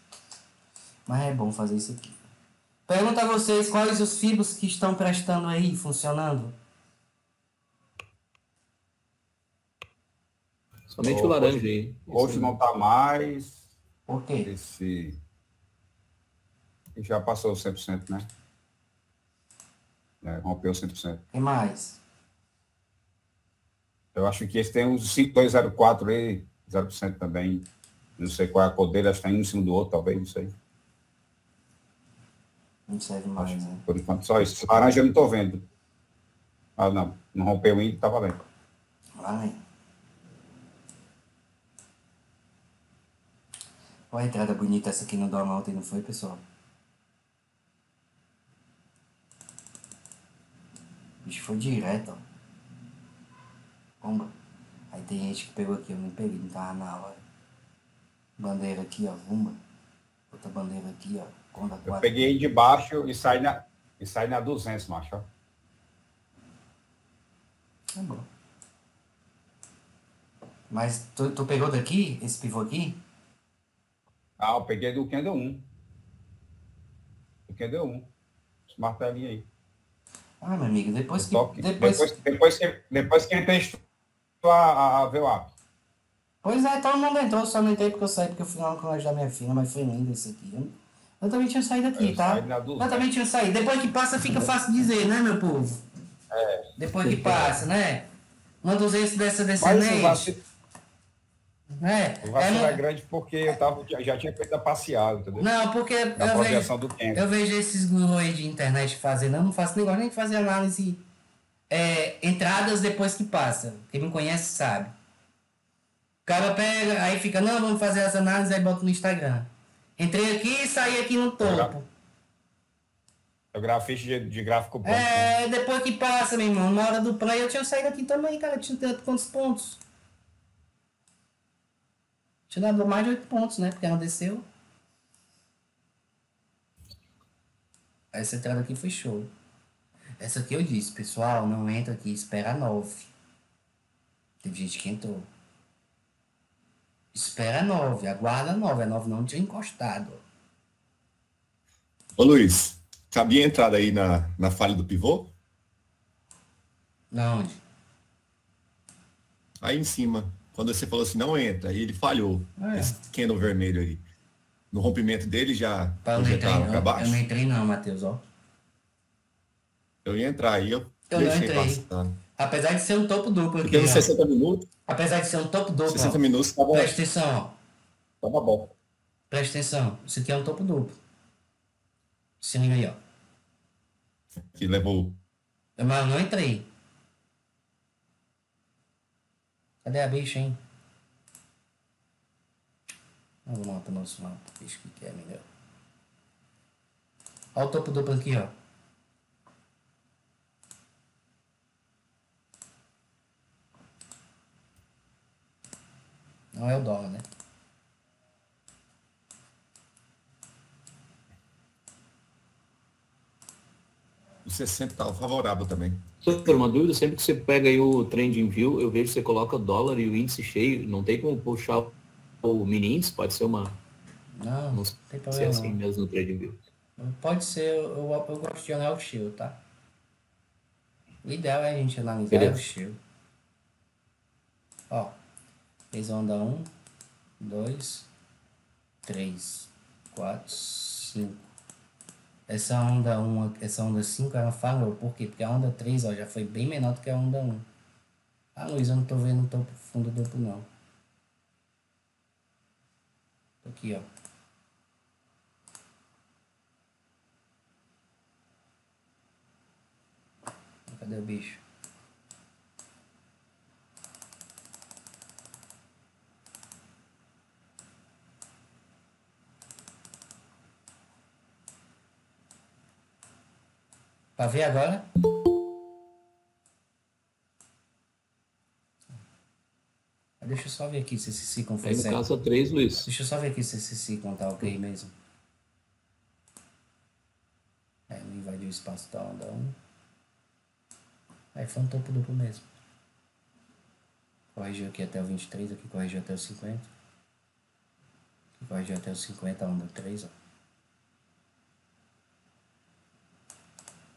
[SPEAKER 1] Mas é bom fazer isso aqui. Pergunta a vocês quais os fibos que estão prestando aí, funcionando.
[SPEAKER 4] Somente o laranja aí.
[SPEAKER 3] Hoje não tá mais.
[SPEAKER 1] Por quê?
[SPEAKER 3] Esse já passou 100%, né? Rompeu 100%.
[SPEAKER 1] Quem mais?
[SPEAKER 3] Eu acho que esse tem uns 5204 aí, 0% também. Não sei qual é a cor dele, acho que tá um em cima do outro, talvez, não sei.
[SPEAKER 1] Não serve mais,
[SPEAKER 3] Acho,
[SPEAKER 1] né?
[SPEAKER 3] por enquanto só isso. Laranja eu não tô vendo. Ah, não rompeu ainda, tá valendo.
[SPEAKER 1] Vai. Olha a entrada bonita essa aqui no Doma ontem, não foi, pessoal? O bicho foi direto, ó. Bomba. Aí tem gente que pegou aqui, eu não peguei, não tava na hora. Bandeira aqui, ó, bomba. Outra bandeira aqui, ó. Conda 4.
[SPEAKER 3] Eu peguei de baixo e saí na 200, macho, ó.
[SPEAKER 1] Tá bom. Mas tu pegou daqui, esse pivô aqui?
[SPEAKER 3] Ah, eu peguei do Candle 1. Do Candle 1. Esse martelinho aí.
[SPEAKER 1] Ah, meu amigo, depois que...
[SPEAKER 3] Depois que ele testou a VWAP.
[SPEAKER 1] Pois é, todo mundo entrou, só não entrei porque eu saí, porque eu fui lá no colégio da minha filha, mas foi lindo esse aqui. Eu também tinha saído aqui, tá? Eu também tinha saído. Depois que passa, fica fácil dizer, né, meu povo? Depois que passa, né? Uma 200 dessa descendente.
[SPEAKER 3] O vacilo é grande porque eu já tinha feito a parcial, entendeu?
[SPEAKER 1] Não, porque eu vejo esses gurus aí de internet fazendo, eu não faço negócio nem de fazer análise entradas depois que passa. Quem me conhece sabe. O cara pega, aí fica, não, vamos fazer as análises, aí bota no Instagram. Entrei aqui e saí aqui no topo.
[SPEAKER 3] É o grafite de gráfico bom.
[SPEAKER 1] Depois que passa, meu irmão, na hora do play eu tinha saído aqui também, cara, tinha tanto quantos pontos. Tinha dado mais de 8 pontos, né, porque ela desceu. Essa entrada aqui foi show. Essa aqui eu disse, pessoal, não entra aqui, espera a 9. Teve gente que entrou. Espera a 9, aguarda a 9. A 9 não tinha encostado.
[SPEAKER 8] Ô Luiz, cabia a entrada aí na falha do pivô?
[SPEAKER 1] Na onde?
[SPEAKER 8] Aí em cima. Quando você falou assim, não entra, aí ele falhou. Esse candle vermelho aí. No rompimento dele já projetava para baixo?
[SPEAKER 1] Eu não entrei não, Matheus, ó.
[SPEAKER 8] Eu ia entrar aí, eu
[SPEAKER 1] não entrei. Passar. Apesar de ser um topo duplo aqui.
[SPEAKER 8] Porque nos 60 minutos.
[SPEAKER 1] Apesar de ser um topo duplo.
[SPEAKER 8] 60 minutos tava.
[SPEAKER 1] Presta atenção, ó.
[SPEAKER 8] Tava bom.
[SPEAKER 1] Presta atenção. Isso aqui é um topo duplo. Se liga aí, ó.
[SPEAKER 8] Que levou.
[SPEAKER 1] Mas eu não entrei. Cadê a bicha, hein? Vamos lá pro nosso mapa. Bicho que quer, melhor. Olha o topo duplo aqui, ó. Não é o dólar, né?
[SPEAKER 8] O 60 estava favorável também.
[SPEAKER 4] Por uma dúvida, sempre que você pega aí o Trending View, eu vejo que você coloca o dólar e o índice cheio, não tem como puxar o mini índice? Pode ser uma...
[SPEAKER 1] Não tem problema
[SPEAKER 4] ser assim mesmo no Trending View.
[SPEAKER 1] Pode ser, eu gosto de olhar o show, tá? O ideal é a gente analisar o show. Ó, fez onda 1, 2, 3, 4, 5. essa onda 1, essa onda 5, ela falou. Por quê? Porque a onda 3, ó, já foi bem menor do que a onda 1. Ah, Luiz, eu não tô vendo o topo fundo do duplo, não. Aqui, ó. Cadê o bicho? Pra ver agora? Deixa eu só ver aqui se esse ciclo foi
[SPEAKER 4] Aí no
[SPEAKER 1] certo.
[SPEAKER 4] caso a 3, Luiz.
[SPEAKER 1] Deixa eu só ver aqui se esse ciclo tá ok mesmo. Não invadiu o espaço da onda 1. Aí foi um topo duplo mesmo. Corrigiu aqui até o 23, aqui corrigiu até o 50. Aqui corrigiu até o 50, a onda 3, ó.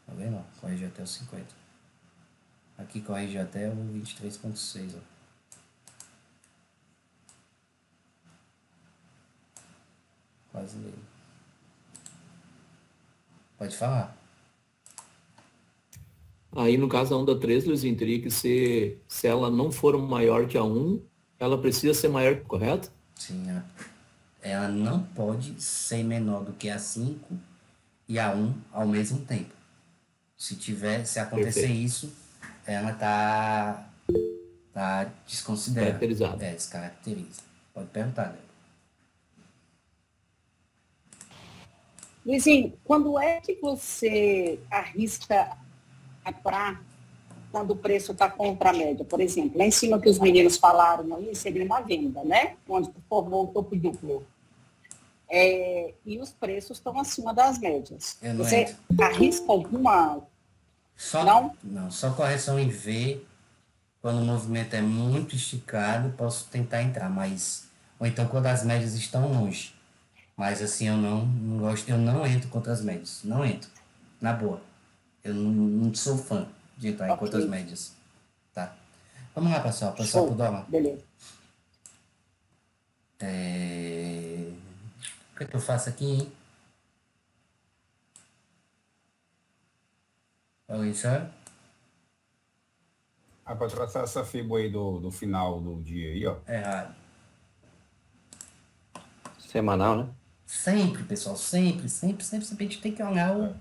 [SPEAKER 1] Tá vendo, ó? Corrigiu até o 50. Aqui corrigiu até o 23.6, ó. Quase nele. Pode falar.
[SPEAKER 4] Aí no caso a onda 3, Luizinho, teria que ser, se ela não for maior que a 1, ela precisa ser maior, correto?
[SPEAKER 1] Sim, ela não pode ser menor do que a 5 e a 1 ao mesmo tempo. Se acontecer
[SPEAKER 4] Perfeito.
[SPEAKER 1] isso, ela tá desconsiderada.
[SPEAKER 4] Caracterizada.
[SPEAKER 1] Descaracteriza. Pode perguntar, Débora.
[SPEAKER 9] Luizinho, quando é que você arrisca comprar quando o preço está contra a média? Por exemplo, lá em cima que os meninos falaram aí, seria uma venda, né? Onde formou o topo duplo. E os preços estão acima das médias. Você arrisca alguma... Não,
[SPEAKER 1] só correção em V. Quando o movimento é muito esticado, posso tentar entrar, mas... Ou então quando as médias estão longe. Mas assim, eu não gosto, eu não entro contra as médias. Não entro. Na boa. Eu não sou fã de entrar em contra as médias. Tá. Vamos lá, pessoal. Passar pro dólar.
[SPEAKER 9] Beleza.
[SPEAKER 1] O que eu faço aqui, hein? Oi, senhor?
[SPEAKER 3] Para traçar essa fibra aí do final do dia aí, ó.
[SPEAKER 1] Errado.
[SPEAKER 2] Semanal, né?
[SPEAKER 1] Sempre, pessoal, sempre a gente tem que olhar o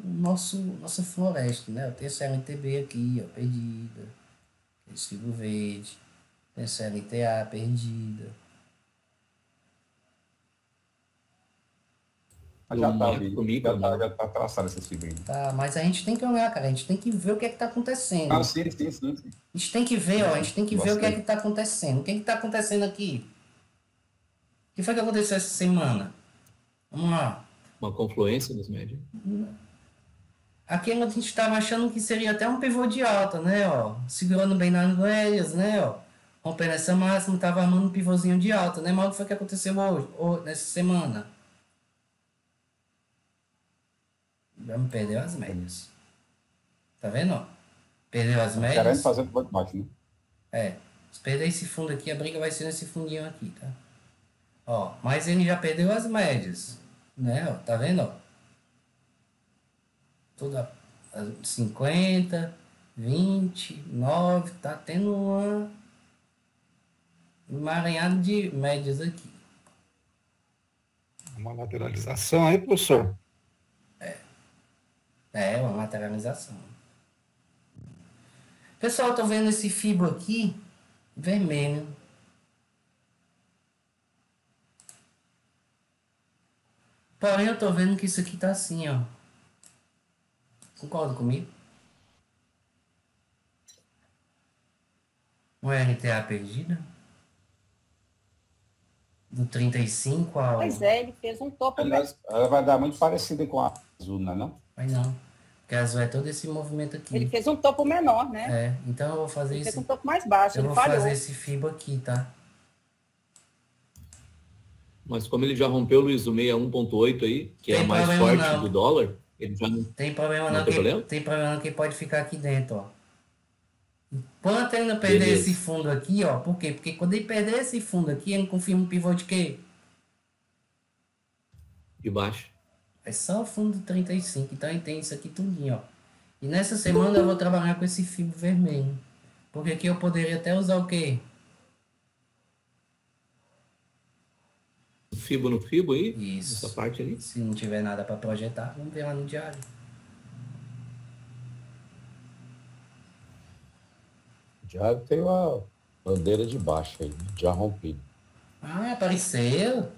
[SPEAKER 1] nossa floresta, né? Eu tenho esse LTB aqui, ó, perdida. Esse figo verde. Tem esse LTA perdida.
[SPEAKER 3] Já tá traçado essa fibra aí.
[SPEAKER 1] Tá, mas a gente tem que olhar, cara. A gente tem que ver o que é que tá acontecendo.
[SPEAKER 3] Ah, sim.
[SPEAKER 1] A gente tem que ver, ó. A gente tem que ver o que é que tá acontecendo. O que é que tá acontecendo aqui? O que foi que aconteceu essa semana? Vamos lá.
[SPEAKER 4] Uma confluência das médias.
[SPEAKER 1] Aqui a gente estava achando que seria até um pivô de alta, né? Ó, segurando bem nas médias, né? Ó, rompendo essa máxima, estava armando um pivôzinho de alta, né? Mas o que foi que aconteceu hoje, nessa semana? Já me perdeu as médias. Tá vendo? Ó? Perdeu as médias.
[SPEAKER 3] Querendo fazer um pouco baixo, né?
[SPEAKER 1] Se perder esse fundo aqui, a briga vai ser nesse fundinho aqui, tá? Ó, mas ele já perdeu as médias, né? Ó, tá vendo? Ó? Toda 50, 20, 9, tá tendo uma emaranhada de médias aqui.
[SPEAKER 6] Uma lateralização aí, professor?
[SPEAKER 1] Uma lateralização. Pessoal, eu tô vendo esse fibro aqui vermelho. Porém, eu tô vendo que isso aqui tá assim, ó. Concorda comigo? Uma LTA perdida? Do 35 ao...
[SPEAKER 9] Pois é, ele fez um topo.
[SPEAKER 3] Ela vai dar muito parecida com a azul, não é não?
[SPEAKER 1] Vai não. Porque a azul é todo esse movimento aqui.
[SPEAKER 9] Ele fez um topo menor, né?
[SPEAKER 1] Então eu vou fazer
[SPEAKER 9] ele
[SPEAKER 1] esse...
[SPEAKER 9] fez um topo mais baixo,
[SPEAKER 1] eu vou fazer esse fibro aqui, tá?
[SPEAKER 4] Mas como ele já rompeu, Luiz, o 61.8 aí, que é a mais forte do dólar, ele já não
[SPEAKER 1] tem problema não. Tem problema não que pode ficar aqui dentro, ó. Enquanto ele não perder esse fundo aqui, ó. Por quê? Porque quando ele perder esse fundo aqui, ele confirma um pivô de quê?
[SPEAKER 4] De baixo.
[SPEAKER 1] É só o fundo 35, então aí tem isso aqui tudinho, ó. E nessa semana eu vou trabalhar com esse fibro vermelho. Porque aqui eu poderia até usar o quê?
[SPEAKER 4] Fibo no fibo aí?
[SPEAKER 1] Isso.
[SPEAKER 4] Essa parte ali?
[SPEAKER 1] Se não tiver nada para projetar, vamos ver lá no diário.
[SPEAKER 10] O diário tem uma bandeira de baixo aí, já rompido.
[SPEAKER 1] Ah, apareceu.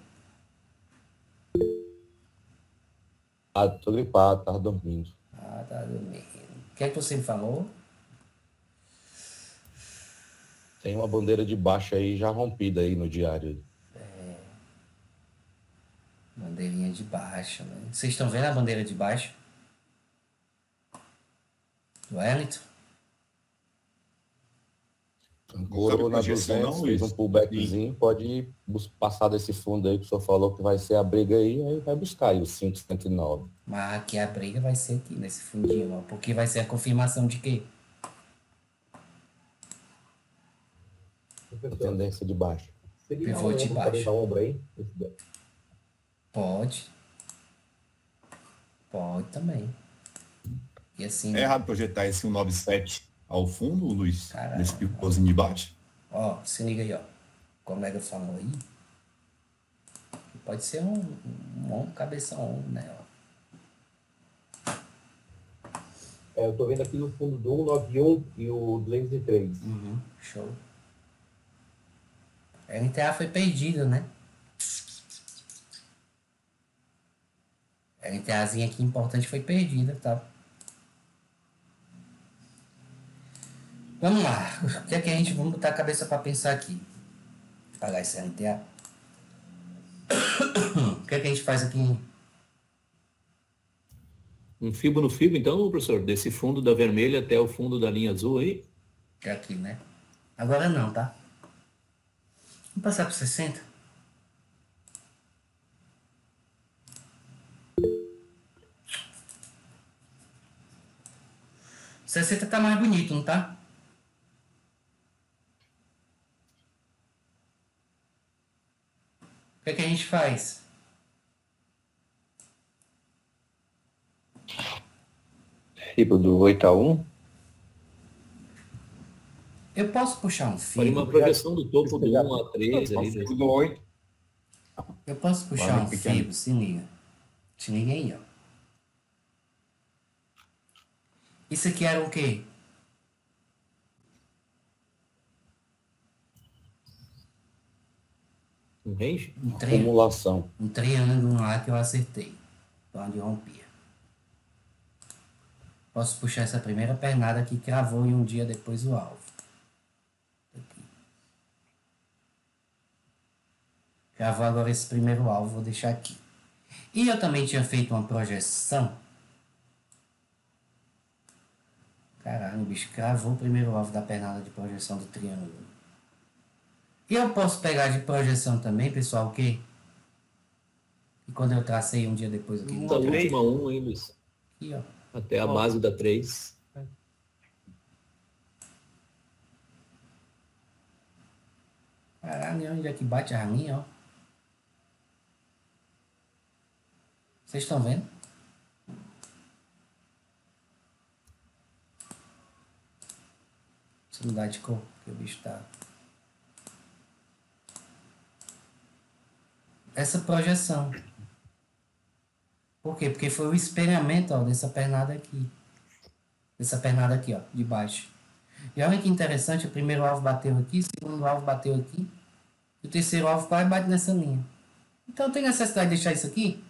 [SPEAKER 10] Ah, tô gripado, tava dormindo.
[SPEAKER 1] Ah, tá dormindo. O que é que você me falou?
[SPEAKER 10] Tem uma bandeira de baixo aí já rompida aí no diário.
[SPEAKER 1] Bandeirinha de baixo, né? Vocês estão vendo a bandeira de baixo? Do Wellington?
[SPEAKER 10] Corou na 200, fez um pullbackzinho, pode passar desse fundo aí que o senhor falou que vai ser a briga aí vai buscar aí os 5,79.
[SPEAKER 1] Mas aqui a briga vai ser aqui, nesse fundinho, ó. Porque vai ser a confirmação de quê?
[SPEAKER 10] A tendência de baixo.
[SPEAKER 1] Pivô de baixo. Pode. Pode também. E assim...
[SPEAKER 8] É errado projetar esse 197 ao fundo, Luiz?
[SPEAKER 1] Caramba.
[SPEAKER 8] Nesse pivôzinho de baixo?
[SPEAKER 1] Ó, se liga aí, ó. Como é que eu falo aí? Pode ser um cabeção, né? Ó.
[SPEAKER 11] Eu tô vendo aqui no fundo do 191 e o 203.
[SPEAKER 1] Show. A LTA foi perdida, né? A LTAzinha aqui importante foi perdida, tá? Vamos lá. O que é que a gente... Vamos botar a cabeça para pensar aqui. Apagar esse LTA. O que é que a gente faz aqui?
[SPEAKER 4] Um fibo no fibo, então, professor? Desse fundo da vermelha até o fundo da linha azul aí?
[SPEAKER 1] Que é aqui, né? Agora não, tá? Vamos passar para 60. O 60 tá mais bonito, não tá? O que é que a gente faz?
[SPEAKER 11] Tipo do 8 a 1.
[SPEAKER 1] Eu posso puxar um
[SPEAKER 4] Faria
[SPEAKER 1] fio.
[SPEAKER 4] uma projeção do topo do 1 a 3 ali.
[SPEAKER 3] Do 8.
[SPEAKER 1] Eu posso puxar um fio, se liga. Se liga aí, ó. Isso aqui era o quê?
[SPEAKER 4] Um range?
[SPEAKER 10] Acumulação.
[SPEAKER 1] Um triângulo lá que eu acertei. Onde rompia. Posso puxar essa primeira pernada que cravou e um dia depois o alvo. Aqui. Cravou agora esse primeiro alvo, vou deixar aqui. E eu também tinha feito uma projeção. Caralho, o bicho cravou o primeiro alvo da pernada de projeção do triângulo. E eu posso pegar de projeção também, pessoal, o quê? E quando eu tracei um dia depois aqui.
[SPEAKER 4] Da última 1, hein, Luiz?
[SPEAKER 1] Aqui, ó.
[SPEAKER 4] Até a base da 3.
[SPEAKER 1] Caralho, onde é que bate a raminha, ó? Vocês estão vendo? Deixa eu mudar de cor, que o bicho tá... Essa projeção. Por quê? Porque foi o espelhamento, ó, dessa pernada aqui. Dessa pernada aqui, ó, de baixo. E olha que interessante, o primeiro alvo bateu aqui, o segundo alvo bateu aqui, e o terceiro alvo quase bate nessa linha. Então tem necessidade de deixar isso aqui?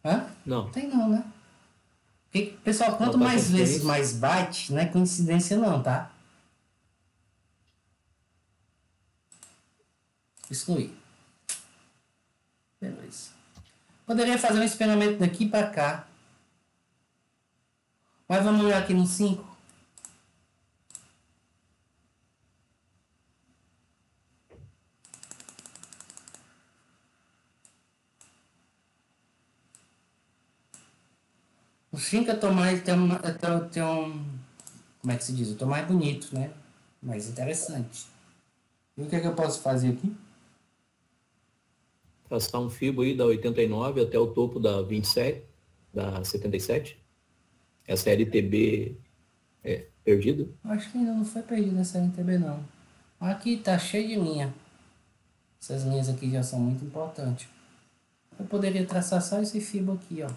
[SPEAKER 1] Hã?
[SPEAKER 4] Não.
[SPEAKER 1] Tem não, né? Porque, pessoal, quanto
[SPEAKER 4] Não, tá
[SPEAKER 1] mais vezes
[SPEAKER 4] coincidência.
[SPEAKER 1] mais bate, não é coincidência não, tá? Excluir. Beleza. Poderia fazer um espelhamento daqui para cá. Mas vamos olhar aqui no 5. O 5 eu tô mais... Tem um... Como é que se diz? Eu tô mais bonito, né? Mais interessante. E o que é que eu posso fazer aqui?
[SPEAKER 4] Traçar um fibo aí da 89 até o topo da 27, da 77. Essa LTB perdida?
[SPEAKER 1] Acho que ainda não foi perdida essa LTB, não. Aqui tá cheio de linha. Essas linhas aqui já são muito importantes. Eu poderia traçar só esse fibo aqui, ó.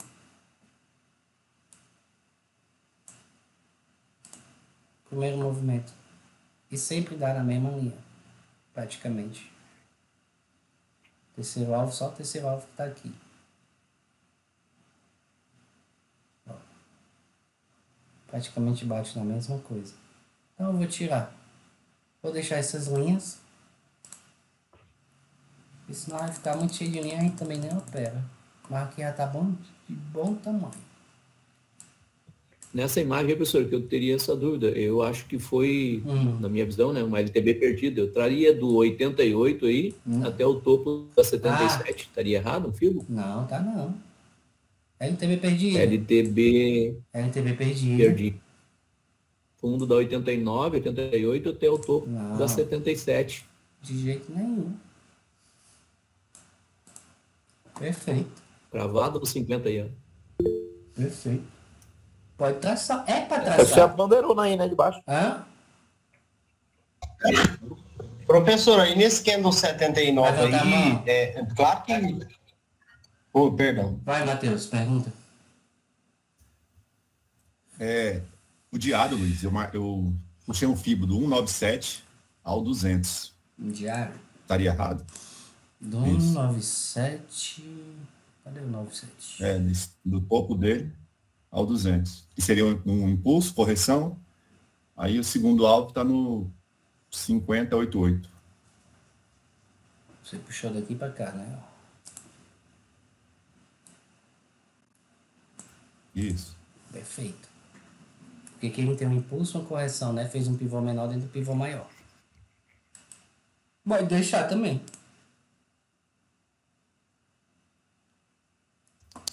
[SPEAKER 1] Primeiro movimento. E sempre dá na mesma linha. Praticamente. Terceiro alvo, só o terceiro alvo que tá aqui. Ó. Praticamente bate na mesma coisa. Então eu vou tirar. Vou deixar essas linhas. Porque senão vai ficar muito cheio de linha e também nem opera. Mas aqui já tá bom, de bom tamanho.
[SPEAKER 4] Nessa imagem, professor, que eu teria essa dúvida. Eu acho que foi, na minha visão, né, uma LTB perdida. Eu traria do 88 aí até o topo da 77. Estaria errado o filo?
[SPEAKER 1] Não, tá não. LTB perdida.
[SPEAKER 4] LTB
[SPEAKER 1] perdida.
[SPEAKER 4] Perdi. Fundo da 89, 88 até o topo da 77.
[SPEAKER 1] De jeito nenhum. Perfeito.
[SPEAKER 4] Cravado no 50 aí, ó.
[SPEAKER 1] Perfeito. Pode traçar. É pra traçar.
[SPEAKER 12] Você é a bandeirona aí, né, de baixo.
[SPEAKER 1] Hã?
[SPEAKER 5] Professor, aí nesse candle 79 aí, claro que... Oh, perdão.
[SPEAKER 1] Vai, Matheus, pergunta.
[SPEAKER 8] O diário, Luiz, eu puxei um fibo do 197 ao 200.
[SPEAKER 1] Diário?
[SPEAKER 8] Estaria errado.
[SPEAKER 1] Do 197... Cadê o 97?
[SPEAKER 8] Do topo dele ao 200. Que seria um impulso, correção. Aí o segundo alvo está no 50,88.
[SPEAKER 1] Você puxou daqui para cá, né?
[SPEAKER 8] Isso.
[SPEAKER 1] Perfeito. Porque aqui ele tem um impulso, uma correção, né? Fez um pivô menor dentro do pivô maior. Pode deixar também.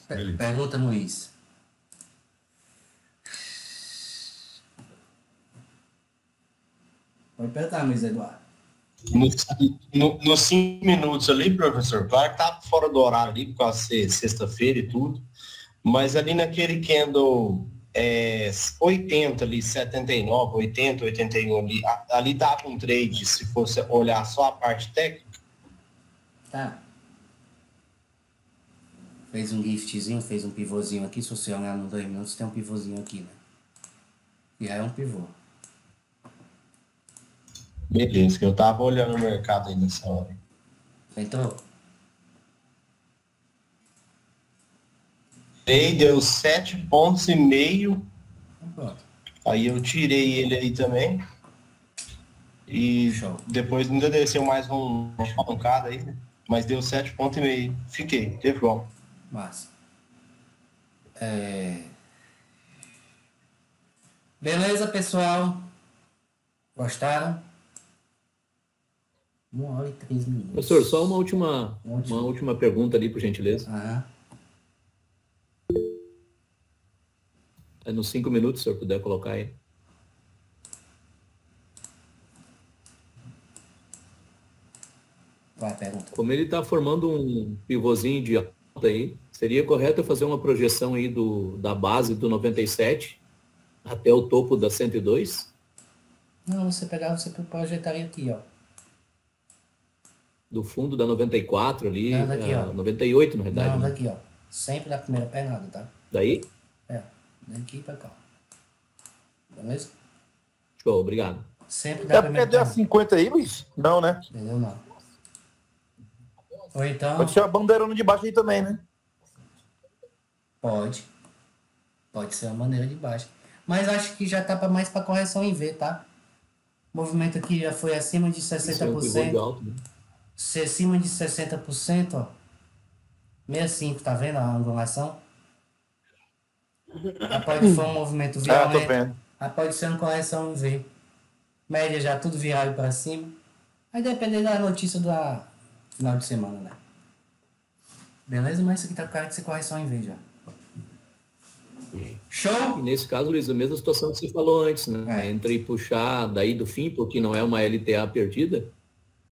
[SPEAKER 1] Pergunta, Luiz. Pode perguntar, Luiz Eduardo.
[SPEAKER 5] Nos 5 minutos ali, professor, claro que tá fora do horário ali, por causa de ser sexta-feira e tudo, mas ali naquele candle 80 ali, 79, 80, 81 ali dava um trade, se fosse olhar só a parte técnica?
[SPEAKER 1] Tá. Fez um giftzinho, fez um pivôzinho aqui, se você olhar nos 2 minutos tem um pivôzinho aqui, né? E aí é um pivô.
[SPEAKER 5] Beleza, que eu tava olhando o mercado aí nessa hora.
[SPEAKER 1] Entrou?
[SPEAKER 5] Deu 7,5 pontos.
[SPEAKER 1] Pronto.
[SPEAKER 5] Aí eu tirei ele aí também. E depois ainda desceu mais uma pancada aí, né? Mas deu 7,5 pontos. Fiquei, teve bom.
[SPEAKER 1] Massa. Beleza, pessoal? Gostaram? 1 hora e 3 minutos.
[SPEAKER 4] Professor, só uma última pergunta ali, por gentileza. É nos 5 minutos, se o senhor puder colocar aí.
[SPEAKER 1] Vai, pergunta.
[SPEAKER 4] Como ele está formando um pivôzinho de alta aí, seria correto eu fazer uma projeção aí da base do 97 até o topo da 102?
[SPEAKER 1] Não, você projetaria aqui, ó.
[SPEAKER 4] Do fundo da 94 ali,
[SPEAKER 1] não, daqui, ó.
[SPEAKER 4] 98 na verdade.
[SPEAKER 1] Não, daqui, ó. Sempre da primeira pernada, tá?
[SPEAKER 4] Daí?
[SPEAKER 1] Daqui pra cá. Beleza?
[SPEAKER 4] Show, obrigado.
[SPEAKER 1] Sempre da primeira
[SPEAKER 12] pernada. Deu a 50 aí, Luiz? Não, né?
[SPEAKER 1] Entendeu, não. Ou então...
[SPEAKER 12] Pode ser a bandeirona de baixo aí também, né?
[SPEAKER 1] Pode. Pode ser uma maneira de baixo. Mas acho que já tá mais pra correção em V, tá? O movimento aqui já foi acima de 60%.
[SPEAKER 4] Alto, né?
[SPEAKER 1] Se acima de 60%, ó. 65, tá vendo a angulação? Pode ser um movimento violento.
[SPEAKER 12] Tô vendo.
[SPEAKER 1] Pode ser uma correção em V. Média já tudo virado para cima. Vai depender da notícia do final de semana, né? Beleza? Mas isso aqui tá com cara de ser correção em V já. Show?
[SPEAKER 4] E nesse caso, Luiz, a mesma situação que você falou antes, né? Entre puxar daí do fim, porque não é uma LTA perdida,